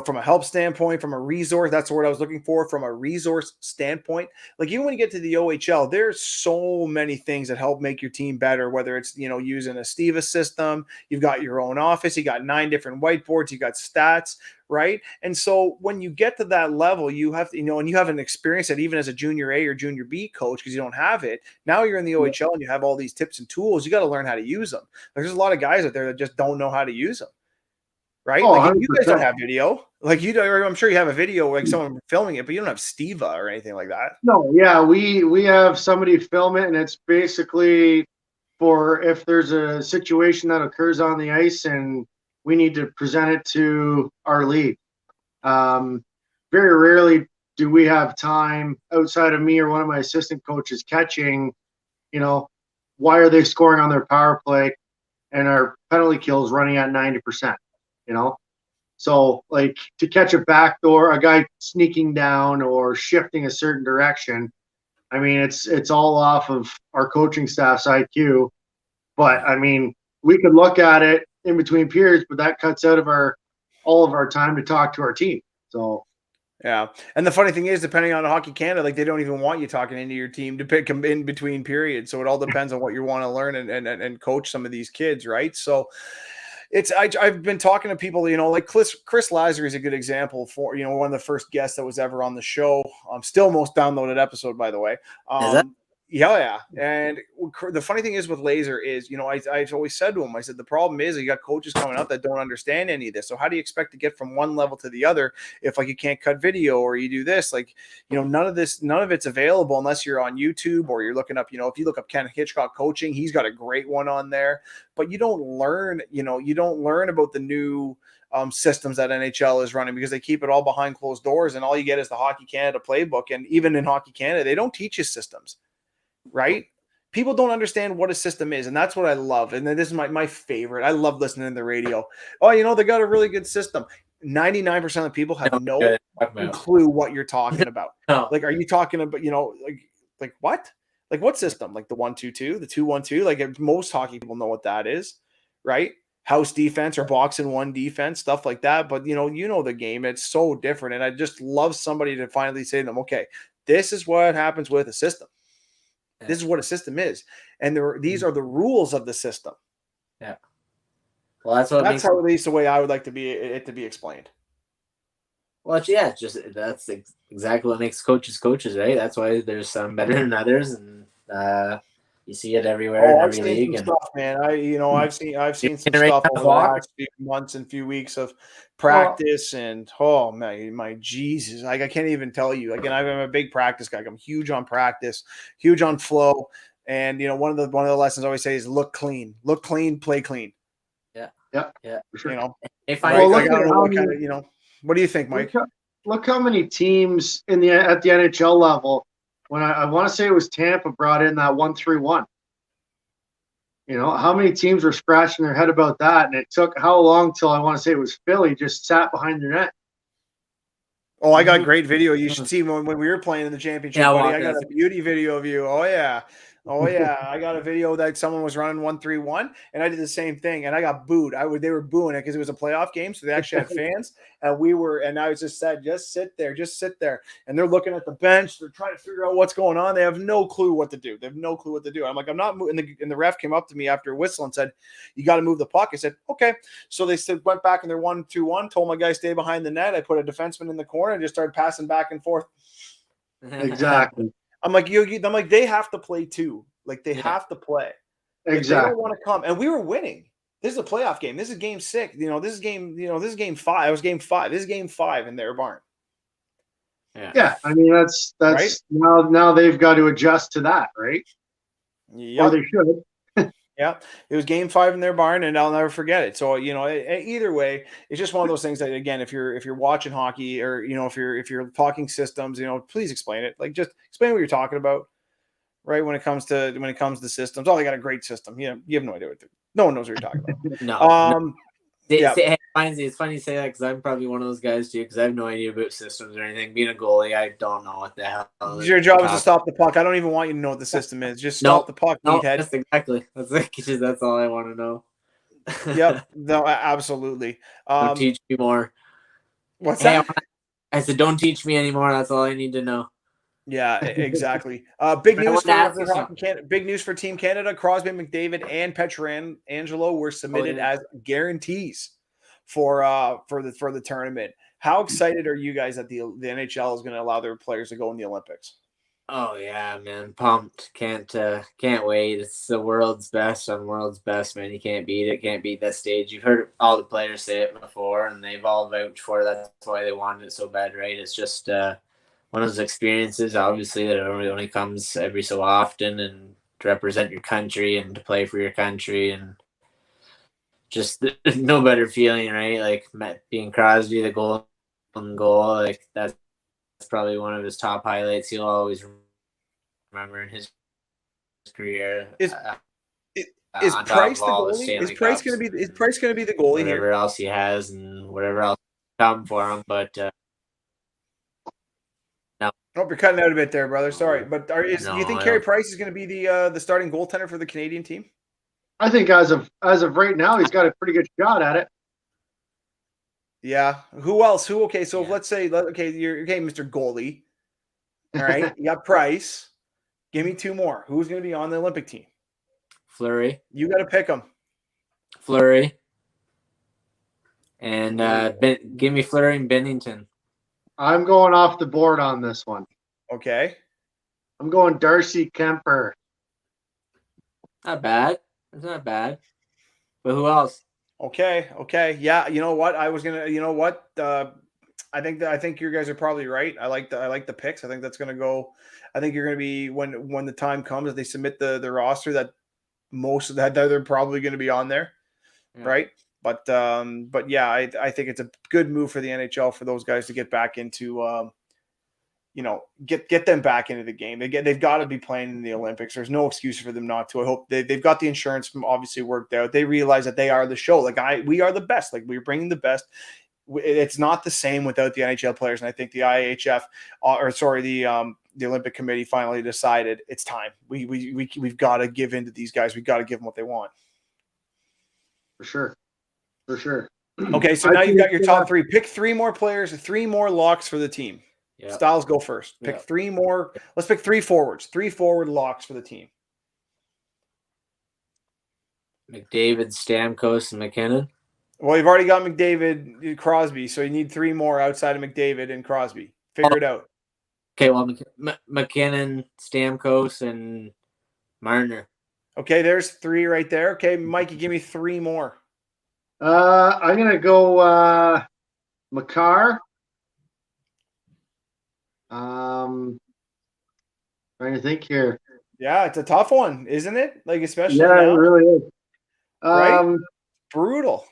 from a help standpoint, from a resource. That's the word I was looking for, from a resource standpoint. Like even when you get to the OHL, there's so many things that help make your team better, whether it's, using a Steva system, you've got your own office, you got 9 different whiteboards, you got stats, right? And so when you get to that level, you have to, and you haven't experienced it even as a junior A or junior B coach because you don't have it. Now you're in the OHL and you have all these tips and tools. You got to learn how to use them. There's a lot of guys out there that just don't know how to use them. Right? Oh, like you guys 100%. don't have video. Like I'm sure you have a video like someone filming it, but you don't have Steva or anything like that. No, yeah, we have somebody film it, and it's basically for if there's a situation that occurs on the ice and we need to present it to our league. Very rarely do we have time outside of me or one of my assistant coaches catching, why are they scoring on their power play and our penalty kills running at 90%, So like to catch a backdoor, a guy sneaking down or shifting a certain direction. I mean, it's all off of our coaching staff's IQ. But I mean, we could look at it in between periods, but that cuts out of all of our time to talk to our team. So yeah. And the funny thing is, depending on Hockey Canada, like they don't even want you talking into your team to pick them in between periods. So it all depends on what you want to learn and coach some of these kids, right? So I've been talking to people, like Chris Lazary is a good example for, one of the first guests that was ever on the show. Still most downloaded episode, by the way. Yeah. And the funny thing is with Laser is, I've always said to him, I said, the problem is you got coaches coming out that don't understand any of this. So how do you expect to get from one level to the other if like you can't cut video or you do this? Like, none of it's available unless you're on YouTube or you're looking up, if you look up Ken Hitchcock coaching, he's got a great one on there. But you don't learn about the new systems that NHL is running because they keep it all behind closed doors, and all you get is the Hockey Canada playbook. And even in Hockey Canada, they don't teach you systems. Right? People don't understand what a system is, and that's what I love. And then this is my favorite. I love listening to the radio. Oh, they got a really good system. 99% of people have no clue what you're talking about. No. Like, are you talking about, like what? Like what system? Like the 1-2-2, the 2-1-2? Like most hockey people know what that is, right? House defense or box and one defense, stuff like that. But you know the game. It's so different. And I just love somebody to finally say to them, okay, this is what happens with a system. This is what a system is, and these are the rules of the system. Yeah. Well, that's how at least the way I would like to be explained. Well, yeah, that's exactly what makes coaches, right? That's why there's some better than others, and You see it everywhere Oh, in I've every seen league. some stuff, man. I've seen some Right stuff now, over the last few months and few weeks of practice, and oh my Jesus, like I can't even tell you. Again, I'm a big practice guy. I'm huge on practice, huge on flow, and one of the lessons I always say is look clean, play clean. Yeah. For sure. If Right? Well, Like, look I don't at know how what many, kind of What do you think, Mike? look how many teams at the NHL level. When I want to say it was Tampa brought in that 1-3-1. How many teams were scratching their head about that, and it took how long till I want to say it was Philly just sat behind their net. Oh, I got a great video. You should see when we were playing in the championship, buddy. I got a beauty video of you. Oh yeah. I got a video that someone was running 1-3-1, and I did the same thing, and I got booed. They were booing it because it was a playoff game, so they actually had fans, and I was just said, just sit there, and they're looking at the bench, they're trying to figure out what's going on. They have no clue what to do. I'm like, I'm not moving. And the ref came up to me after a whistle and said, "You got to move the puck." I said, "Okay." So they went back in their 1-2-1, told my guy stay behind the net. I put a defenseman in the corner and just started passing back and forth. Exactly. I'm like, they have to play too. Like they have to play. Exactly. If they don't want to come, and we were winning. This is a playoff game. This is game 6. This is game 5. It was game 5. This is game 5 in their barn. Yeah. I mean, that's right? Now they've got to adjust to that, right? Yep. Or they should. Yeah, it was game 5 in their barn, and I'll never forget it. So either way, it's just one of those things that, again, if you're watching hockey, or if you're talking systems, please explain it. Like, just explain what you're talking about, right? When it comes to systems, they got a great system. You have no idea what no one knows what you're talking about. No. It's funny you say that, because I'm probably one of those guys too, because I have no idea about systems or anything. Being a goalie, I don't know what the hell. Your job is to stop the puck. I don't even want you to know what the system is. Just stop the puck, meathead. That's exactly. That's all I want to know. Yep. No, absolutely. Don't teach me more. What's that? I said, don't teach me anymore. That's all I need to know. Yeah, exactly. Big news big news for Team Canada. Crosby, McDavid, and Pietrangelo were submitted as guarantees for the tournament. How excited are you guys that the NHL is going to allow their players to go in the Olympics? Oh yeah, man, pumped. Can't wait. It's the world's best on world's best, man. You can't beat it. Can't beat that stage. You've heard all the players say it before, and they've all vouched for it. That's why they wanted it so bad, right? It's just one of those experiences, obviously, that only comes every so often, and to represent your country and to play for your country, and just no better feeling, right? Like being Crosby, the goal, like that's probably one of his top highlights. He'll always remember in his career. Is Price the goalie? Is Price going to be the goalie whatever here? else he has and whatever else come for him, but. Oh, you're cutting out a bit there, brother. Sorry, but do you think Carey Price is going to be the starting goaltender for the Canadian team? I think as of right now, he's got a pretty good shot at it. Yeah. Who else? Okay, so let's say you're Mr. Goalie. All right, you got Price. Give me 2 more. Who's going to be on the Olympic team? Fleury. You got to pick them. Fleury. And give me Fleury and Bennington. I'm going off the board on this one. Okay. I'm going Darcy Kemper. Not bad. It's not bad. But who else? Okay. Yeah, you know what? I think you guys are probably right. I like the picks. I think that's going to go. I think you're going to be when the time comes, they submit the roster, that most of that they're probably going to be on there. Yeah. Right? But yeah, I think it's a good move for the NHL for those guys to get back into get them back into the game. They've got to be playing in the Olympics. There's no excuse for them not to. I hope they've got the insurance obviously worked out. They realize that they are the show. We are the best. Like, we're bringing the best. It's not the same without the NHL players. And I think the IHF the Olympic Committee finally decided it's time. We've got to give in to these guys. We've got to give them what they want. For sure. Okay, so now you've got your top 3. Pick 3 more players, 3 more locks for the team. Yeah. Styles, go first. Pick 3 more. Let's pick 3 forwards. 3 forward locks for the team. McDavid, Stamkos, and McKinnon. Well, you've already got McDavid, Crosby, so you need 3 more outside of McDavid and Crosby. Figure it out. Okay, well, McKinnon, Stamkos, and Marner. Okay, there's 3 right there. Okay, Mikey, give me 3 more. I'm gonna go Makar. Trying to think here. Yeah, it's a tough one, isn't it? Like, especially Yeah, it now, really is. right? Brutal.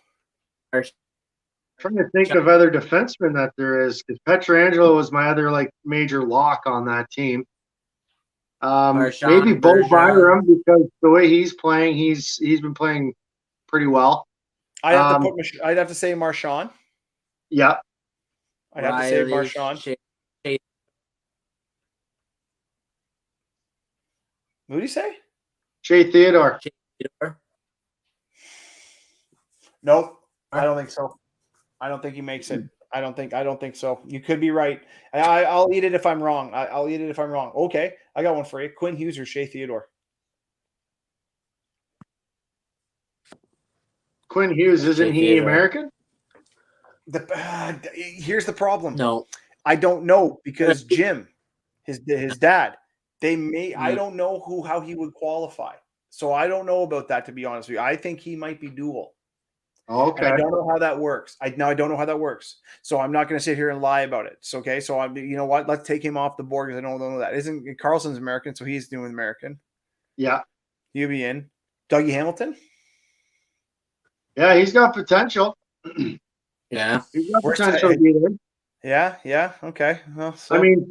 Trying to think of other defensemen that there is, because Petrangelo was my other like major lock on that team. Maybe Bo Byram, because the way he's playing, he's been playing pretty well. I'd have to say Marchand. Yeah. I'd have to say Marchand. What do you say? Shea Theodore. Nope, I don't think so. I don't think he makes it. I don't think so. You could be right. I'll eat it if I'm wrong. I'll eat it if I'm wrong. Okay, I got one for you. Quinn Hughes or Shea Theodore? Quinn Hughes, isn't he American? Here's the problem. No, I don't know, because Jim, his dad, I don't know how he would qualify. So I don't know about that, to be honest with you. I think he might be dual. Okay. And I don't know how that works. I don't know how that works. So I'm not going to sit here and lie about it. So, okay. So you know what? Let's take him off the board, because I don't know that. Isn't Carlson's American? So he's doing American. Yeah. He'll be in. Dougie Hamilton? Yeah, he's got potential. Yeah. He's got potential to be there. Yeah. Okay. Well, so. I mean,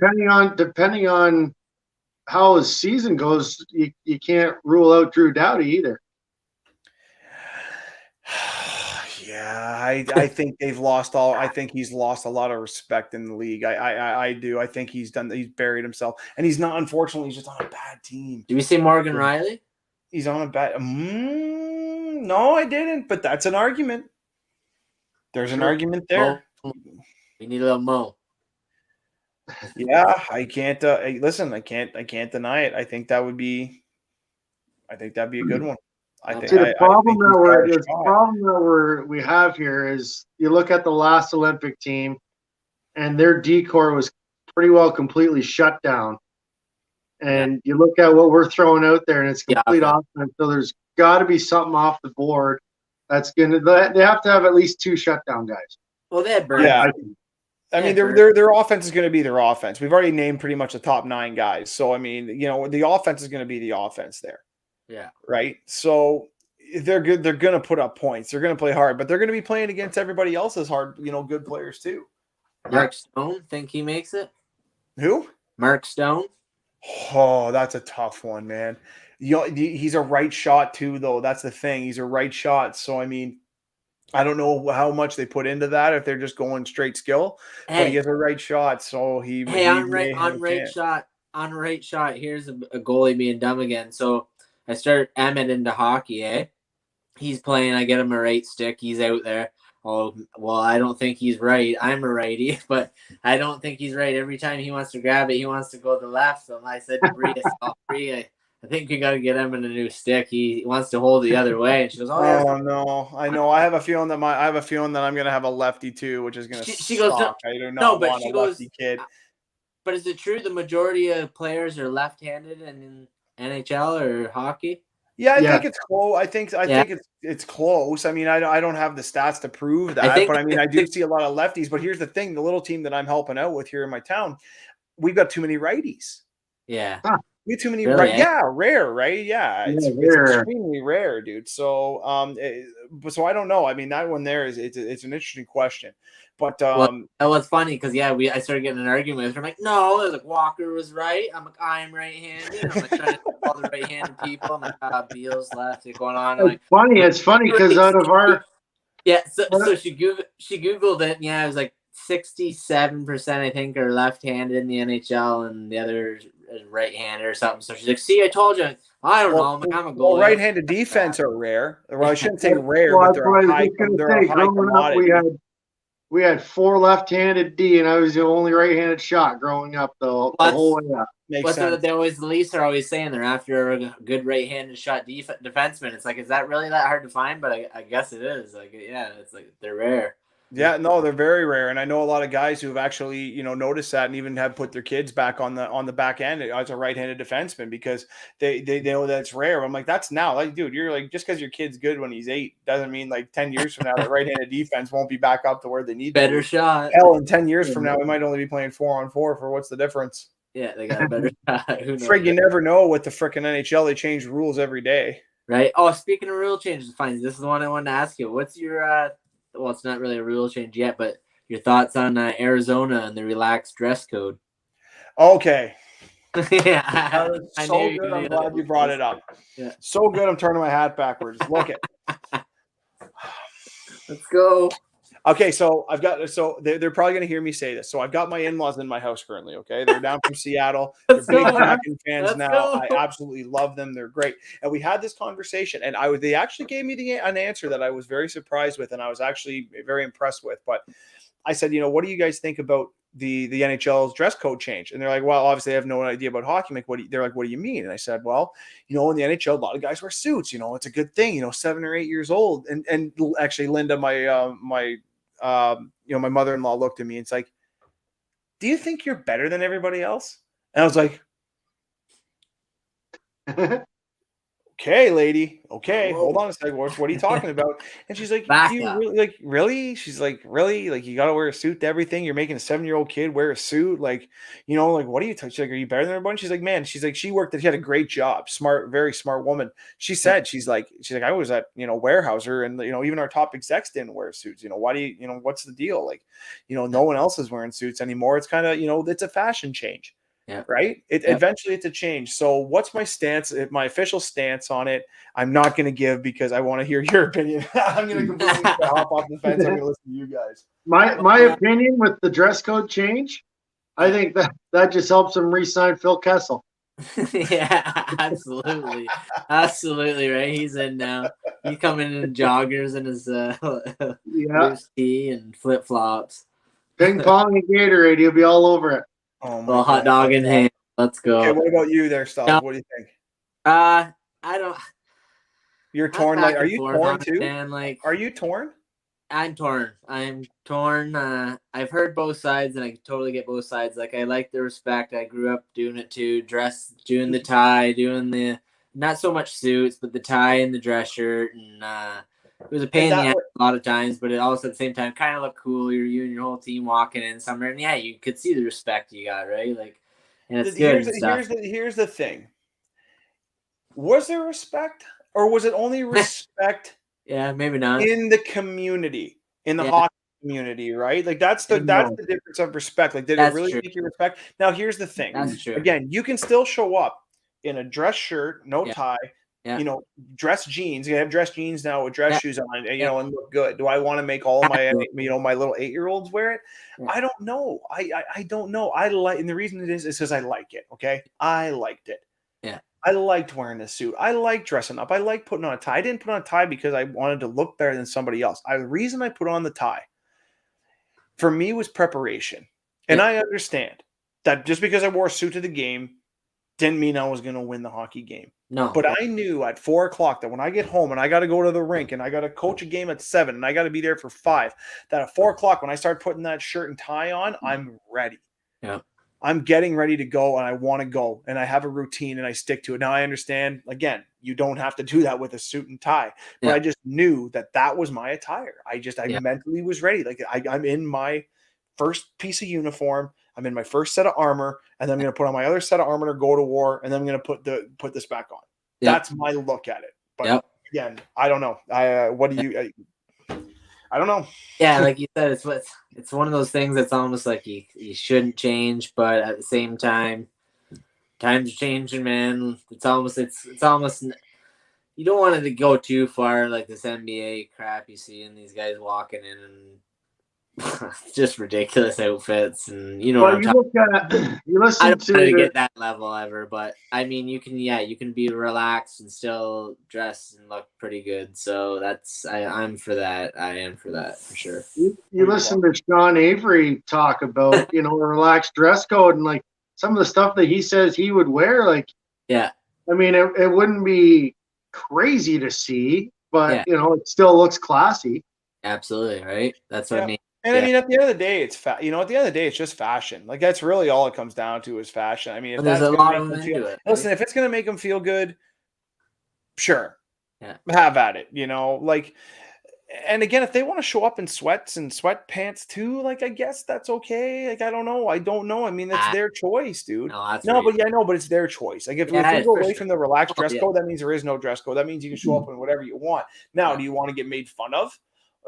depending on how his season goes, you can't rule out Drew Doughty either. Yeah, I think they've lost all. I think he's lost a lot of respect in the league. I do. I think he's buried himself, and he's not. Unfortunately, he's just on a bad team. Did we say Morgan Riley? He's on a bad. No, I didn't. But that's an argument. There's an argument there. We need a little Mo. Yeah, I can't. Listen, I can't deny it. I think that'd be a good one. The problem that we have here is, you look at the last Olympic team, and their decor was pretty well completely shut down. And you look at what we're throwing out there, and it's complete offense. So there's got to be something off the board that's gonna. They have to have at least 2 shutdown guys. Well, they had Burns. Yeah. I mean, their offense is going to be their offense. We've already named pretty much the top 9 guys. So, I mean, the offense is going to be the offense there. Yeah. Right. So they're good. They're going to put up points. They're going to play hard, but they're going to be playing against everybody else's hard, good players too. Mark Stone, think he makes it? Who? Mark Stone. Oh, that's a tough one, man. He's a right shot too, though. That's the thing. He's a right shot. So, I mean, I don't know how much they put into that, if they're just going straight skill, but he has a right shot. So on right shot. Here's a goalie being dumb again. So I start Emmett into hockey, He's playing. I get him a right stick. He's out there. Oh, well, I don't think he's right. I'm a righty, but I don't think he's right. Every time he wants to grab it, he wants to go to the left. So I said to Bria, I think we got to get him in a new stick. He wants to hold the other way. And she goes, "Oh no, I know. I have a feeling that I'm going to have a lefty too, which is going to." She goes, "No, I do not want a lefty kid." But is it true the majority of players are left-handed in NHL or hockey? Yeah, I think it's close. I think it's close. I mean, I don't have the stats to prove that, but I mean, I do see a lot of lefties. But here's the thing: the little team that I'm helping out with here in my town, we've got too many righties. Yeah. We have too many, right? Yeah, rare, right? Yeah, it's extremely rare, dude. So, so I don't know. I mean, that one there it's an interesting question, but that was funny because I started getting an argument with her. I'm like, no, like Walker was right. I'm like, I'm right-handed. I'm like trying to call the right-handed people. I'm like, Beal's left. It's going on. It's funny because out of our so she googled it. And it was like 67%, I think, are left-handed in the NHL, and the other is right-handed or something. So she's like, "See, I told you." I don't know. I'm a goalie. Well, right-handed defense are rare. Well, I shouldn't say rare, but they're a high commodity. We had 4 left-handed D, and I was the only right-handed shot growing up, though. The whole way up. Makes sense. The Leafs are always saying they're after a good right-handed shot defenseman. It's like, is that really that hard to find? But I guess it is. Like, it's like they're rare. Yeah, no, they're very rare, and I know a lot of guys who have actually, noticed that and even have put their kids back on the back end as a right-handed defenseman because they know that it's rare. I'm like, that's now, like, dude, you're like, just because your kid's good when he's 8 doesn't mean like 10 years from now that right-handed defense won't be back up to where they need to Better be. shot. Hell, in 10 years from now, we might only be playing 4-on-4 for what's the difference? Yeah, they got a better shot. Who knows? Frig, you never know with the frickin' NHL. They change rules every day. Right. Oh, speaking of rule changes, fine. This is the one I wanted to ask you. What's your well, it's not really a rule change yet, but your thoughts on Arizona and the relaxed dress code? Okay. Yeah, That was so good. I'm glad you brought it up. Yeah. So good. I'm turning my hat backwards. Look it. Let's go. Okay, so they're probably going to hear me say this. So I've got my in-laws in my house currently, okay? They're down from Seattle. They're big Kraken fans now. I absolutely love them. They're great. And we had this conversation, and they actually gave me an answer that I was very surprised with, and I was actually very impressed with. But I said, what do you guys think about the NHL's dress code change? And they're like, well, obviously they have no idea about hockey. I'm like, they're like, what do you mean? And I said, well, in the NHL, a lot of guys wear suits. It's a good thing. 7 or 8 years old. And actually, Linda, my mother-in-law looked at me and it's like, do you think you're better than everybody else? And I was like, okay, lady. Okay, hold on a second. What are you talking about? And she's like, do you really? She's like, really? Like, you got to wear a suit to everything? You're making a 7-year-old kid wear a suit? Like, what are you talking? She's like, are you better than everyone? She's like, man, she had a great job. Smart, very smart woman. She said, she's like, I was at, Weyerhaeuser and, even our top execs didn't wear suits. Why do you, what's the deal? Like, no one else is wearing suits anymore. It's kind of, it's a fashion change. Yeah. Right. Eventually it's a change. So what's my stance, my official stance on it? I'm not going to give because I want to hear your opinion. I'm going to completely hop off the fence. I'm going to listen to you guys. My opinion with the dress code change, I think that just helps him re-sign Phil Kessel. Yeah, absolutely. Absolutely, right? He's in now. He's coming in joggers and his loose tee and flip-flops. Ping pong and Gatorade, he'll be all over it. Oh my well, hot dog in hand. Let's go. Okay, what about you there, Stop? No. What do you think? I don't. You're torn. Like, are you torn too? Man, like, are you torn? I'm torn. I've heard both sides, and I totally get both sides. Like, I like the respect. I grew up doing it too. Doing the tie, doing the not so much suits, but the tie and the dress shirt, and it was a pain in the ass a lot of times, but it also at the same time kind of looked cool. You and your whole team walking in somewhere, and yeah, you could see the respect you got, right? Like, and it's good. Here's the thing. Was there respect, or was it only respect? Yeah, maybe not in the community, in the hockey community, right? Like that's the difference of respect. Like, did it really make you respect? Now, here's the thing. That's true. Again, you can still show up in a dress shirt, no tie. Dress jeans. You have dress jeans now with dress shoes on, and look good. Do I want to make all of my, my little 8-year-olds wear it? Yeah. I don't know. I don't know. And the reason it is because I like it. Okay, I liked it. Yeah, I liked wearing a suit. I like dressing up. I like putting on a tie. I didn't put on a tie because I wanted to look better than somebody else. The reason I put on the tie for me was preparation, and I understand that just because I wore a suit to the game didn't mean I was going to win the hockey game. No. But I knew at 4:00 that when I get home and I got to go to the rink and I got to coach a game at 7 and I got to be there for 5, that at 4:00 when I start putting that shirt and tie on, I'm ready. Yeah. I'm getting ready to go and I want to go and I have a routine and I stick to it. Now I understand, again, you don't have to do that with a suit and tie, but I just knew that was my attire. I mentally was ready. Like I'm in my first piece of uniform. I'm in my first set of armor, and then I'm going to put on my other set of armor to go to war, and then I'm going to put this back on. Yep. That's my look at it. But again, I don't know. What do you? I don't know. Yeah, like you said, it's one of those things that's almost like you shouldn't change, but at the same time, times are changing, man. It's almost you don't want it to go too far, like this NBA crap you see, and these guys walking in and just ridiculous outfits, and you listen I don't to get that level ever, but I mean, you can be relaxed and still dress and look pretty good. So I'm for that. I am for that for sure. You listen to Sean Avery talk about a relaxed dress code and like some of the stuff that he says he would wear. Like, I mean, it wouldn't be crazy to see, but it still looks classy. Absolutely, right? That's what I mean. And I mean, at the end of the day, at the end of the day, it's just fashion. Like that's really all it comes down to is fashion. I mean, if There's that's a going to lot make of them them feel, into it. listen, if it's going to make them feel good, sure, Yeah. have at it. Like, and again, if they want to show up in sweats and sweatpants too, like I guess that's okay. Like I don't know. I mean, that's their choice, dude. No, that's No, right. but but it's their choice. Like if we Yeah, go for away sure. from the relaxed Oh, dress yeah. code, that means there is no dress code. That means you can show up in whatever you want. Now, do you want to get made fun of?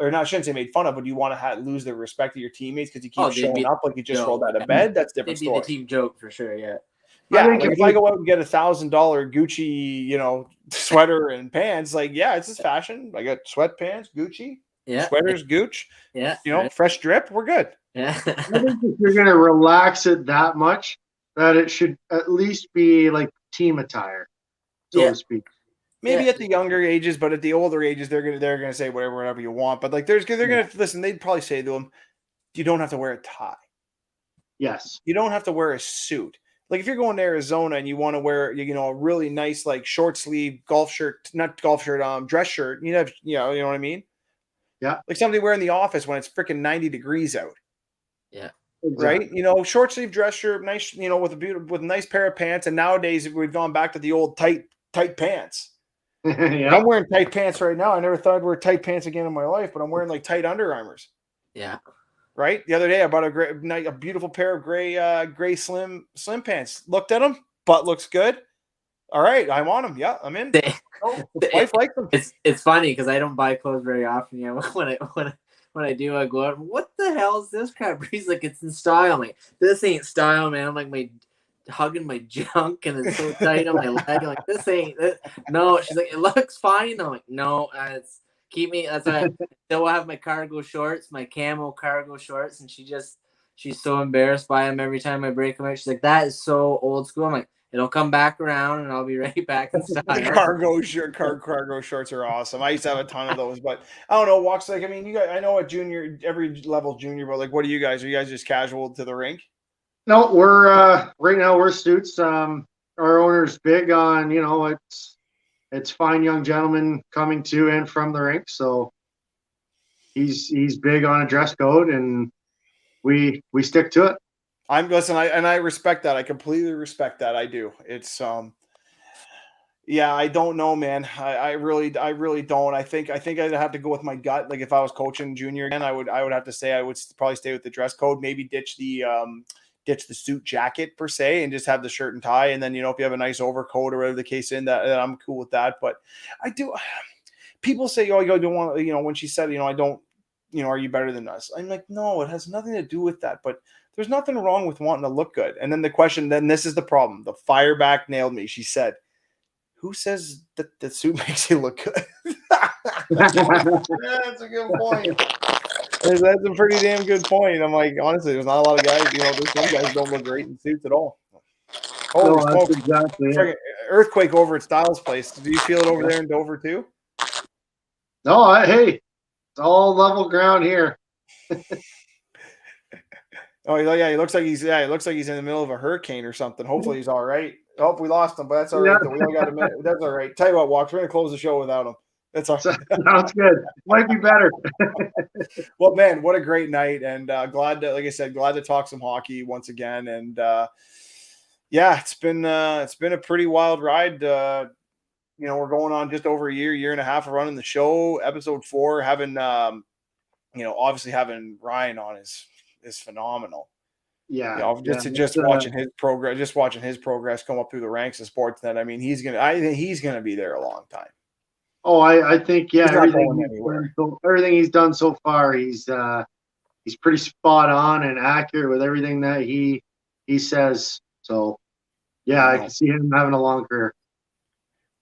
Or not, I shouldn't say made fun of, but do you want to lose the respect of your teammates because you keep showing up like you just rolled out of bed? That's a different They'd be story. the team joke for sure, yeah. Yeah, like if I go out and get $1,000 Gucci, sweater and pants, like it's just fashion. I got sweatpants, Gucci, sweaters, Gooch, fresh drip. We're good. Yeah. I think if you're gonna relax it that much, that it should at least be like team attire, so to speak. Maybe at the younger ages, but at the older ages, they're gonna say whatever you want. But like, they're gonna listen. They'd probably say to them, "You don't have to wear a tie. Yes, you don't have to wear a suit. Like if you're going to Arizona and you want to wear, a really nice like short sleeve dress shirt. You know what I mean? Yeah, like something wear in the office when it's freaking 90 degrees out. Yeah, exactly. Right. Short sleeve dress shirt, nice. With a nice pair of pants. And nowadays we've gone back to the old tight pants. Yeah. I'm wearing tight pants right now. I never thought I'd wear tight pants again in my life, but I'm wearing like tight Under Armours. Yeah. Right. The other day I bought a beautiful pair of gray slim pants. Looked at them. Butt looks good. All right. I'm on them. Yeah, I'm in. Wife likes them. It's funny because I don't buy clothes very often. When I do, I go out. What the hell is this crap? He's like, it's in style. I'm like, this ain't style, man. I'm like hugging my junk and it's so tight on my leg. I'm like, this ain't. No, she's like, it looks fine. I'm like, no, it's keep me. That's why I still have my cargo shorts, my camo cargo shorts, and she's so embarrassed by them every time I break them out. She's like, that is so old school. I'm like, it'll come back around and I'll be right back in style. Cargo shorts are awesome. I used to have a ton of those, but I don't know. Walks like, I mean, you guys, I know at junior, every level junior, but like, what are you guys? Are you guys just casual to the rink? No, we're right now we're suits. Our owner's big on, it's fine young gentlemen coming to and from the rink. So he's big on a dress code and we stick to it. I respect that. I completely respect that. I do. It's I don't know, man. I really don't. I think I'd have to go with my gut. Like if I was coaching junior again, I would have to say I would probably stay with the dress code, maybe ditch the suit jacket per se and just have the shirt and tie. And then, if you have a nice overcoat or whatever the case in that, I'm cool with that. But I do. People say, oh, you don't want, when she said, I don't, are you better than us? I'm like, no, it has nothing to do with that. But there's nothing wrong with wanting to look good. And then the question, this is the problem. The fireback nailed me. She said, who says that the suit makes you look good? That's a good point. That's a pretty damn good point. I'm like, honestly, there's not a lot of guys, there's some guys don't look great in suits at all. Holy smoke. Exactly it. Earthquake over at Styles' place. Do you feel it over there in Dover too? No, hey, it's all level ground here. Oh yeah, he looks like he's in the middle of a hurricane or something. Hopefully he's all right. Oh, we lost him, but that's all right. We only got a minute. That's all right. Tell you what, Walks, we're gonna close the show without him. That's all right. Sounds good. Might be better. Well, man, what a great night, and glad to talk some hockey once again. And it's been a pretty wild ride. We're going on just over a year and a half of running the show. Episode 4, having obviously having Ryan on is phenomenal. Yeah, watching his progress come up through the ranks of Sportsnet. I mean, I think he's gonna be there a long time. Oh, I think everything he's done so far, he's pretty spot on and accurate with everything that he says. So I can see him having a long career.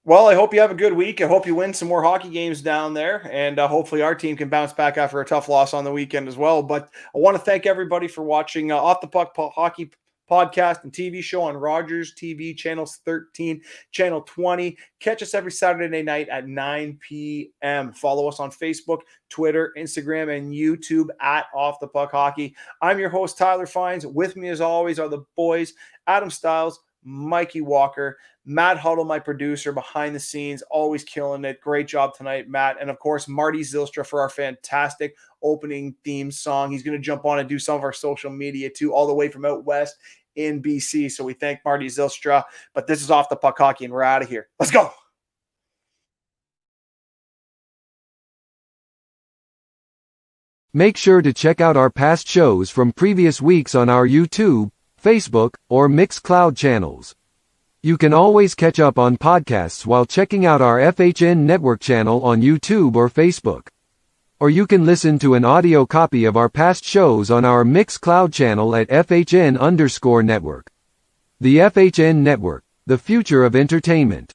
Well, I hope you have a good week. I hope you win some more hockey games down there, and hopefully our team can bounce back after a tough loss on the weekend as well. But I want to thank everybody for watching Off the Puck Hockey podcast and TV show on Rogers TV, channels 13, channel 20. Catch us every Saturday night at 9 p.m. Follow us on Facebook, Twitter, Instagram, and YouTube at Off the Puck Hockey. I'm your host, Tyler Fines. With me, as always, are the boys, Adam Styles, Mikey Walker, Matt Huddle, my producer behind the scenes, always killing it. Great job tonight, Matt. And of course, Marty Zylstra for our fantastic opening theme song. He's going to jump on and do some of our social media too, all the way from out west in BC. So we thank Marty Zylstra. But this is Off the Puck Hockey, and we're out of here. Let's go. Make sure to check out our past shows from previous weeks on our YouTube, Facebook, or Mixcloud channels. You can always catch up on podcasts while checking out our FHN Network channel on YouTube or Facebook. Or you can listen to an audio copy of our past shows on our Mixcloud channel at FHN_Network. The FHN Network, the future of entertainment.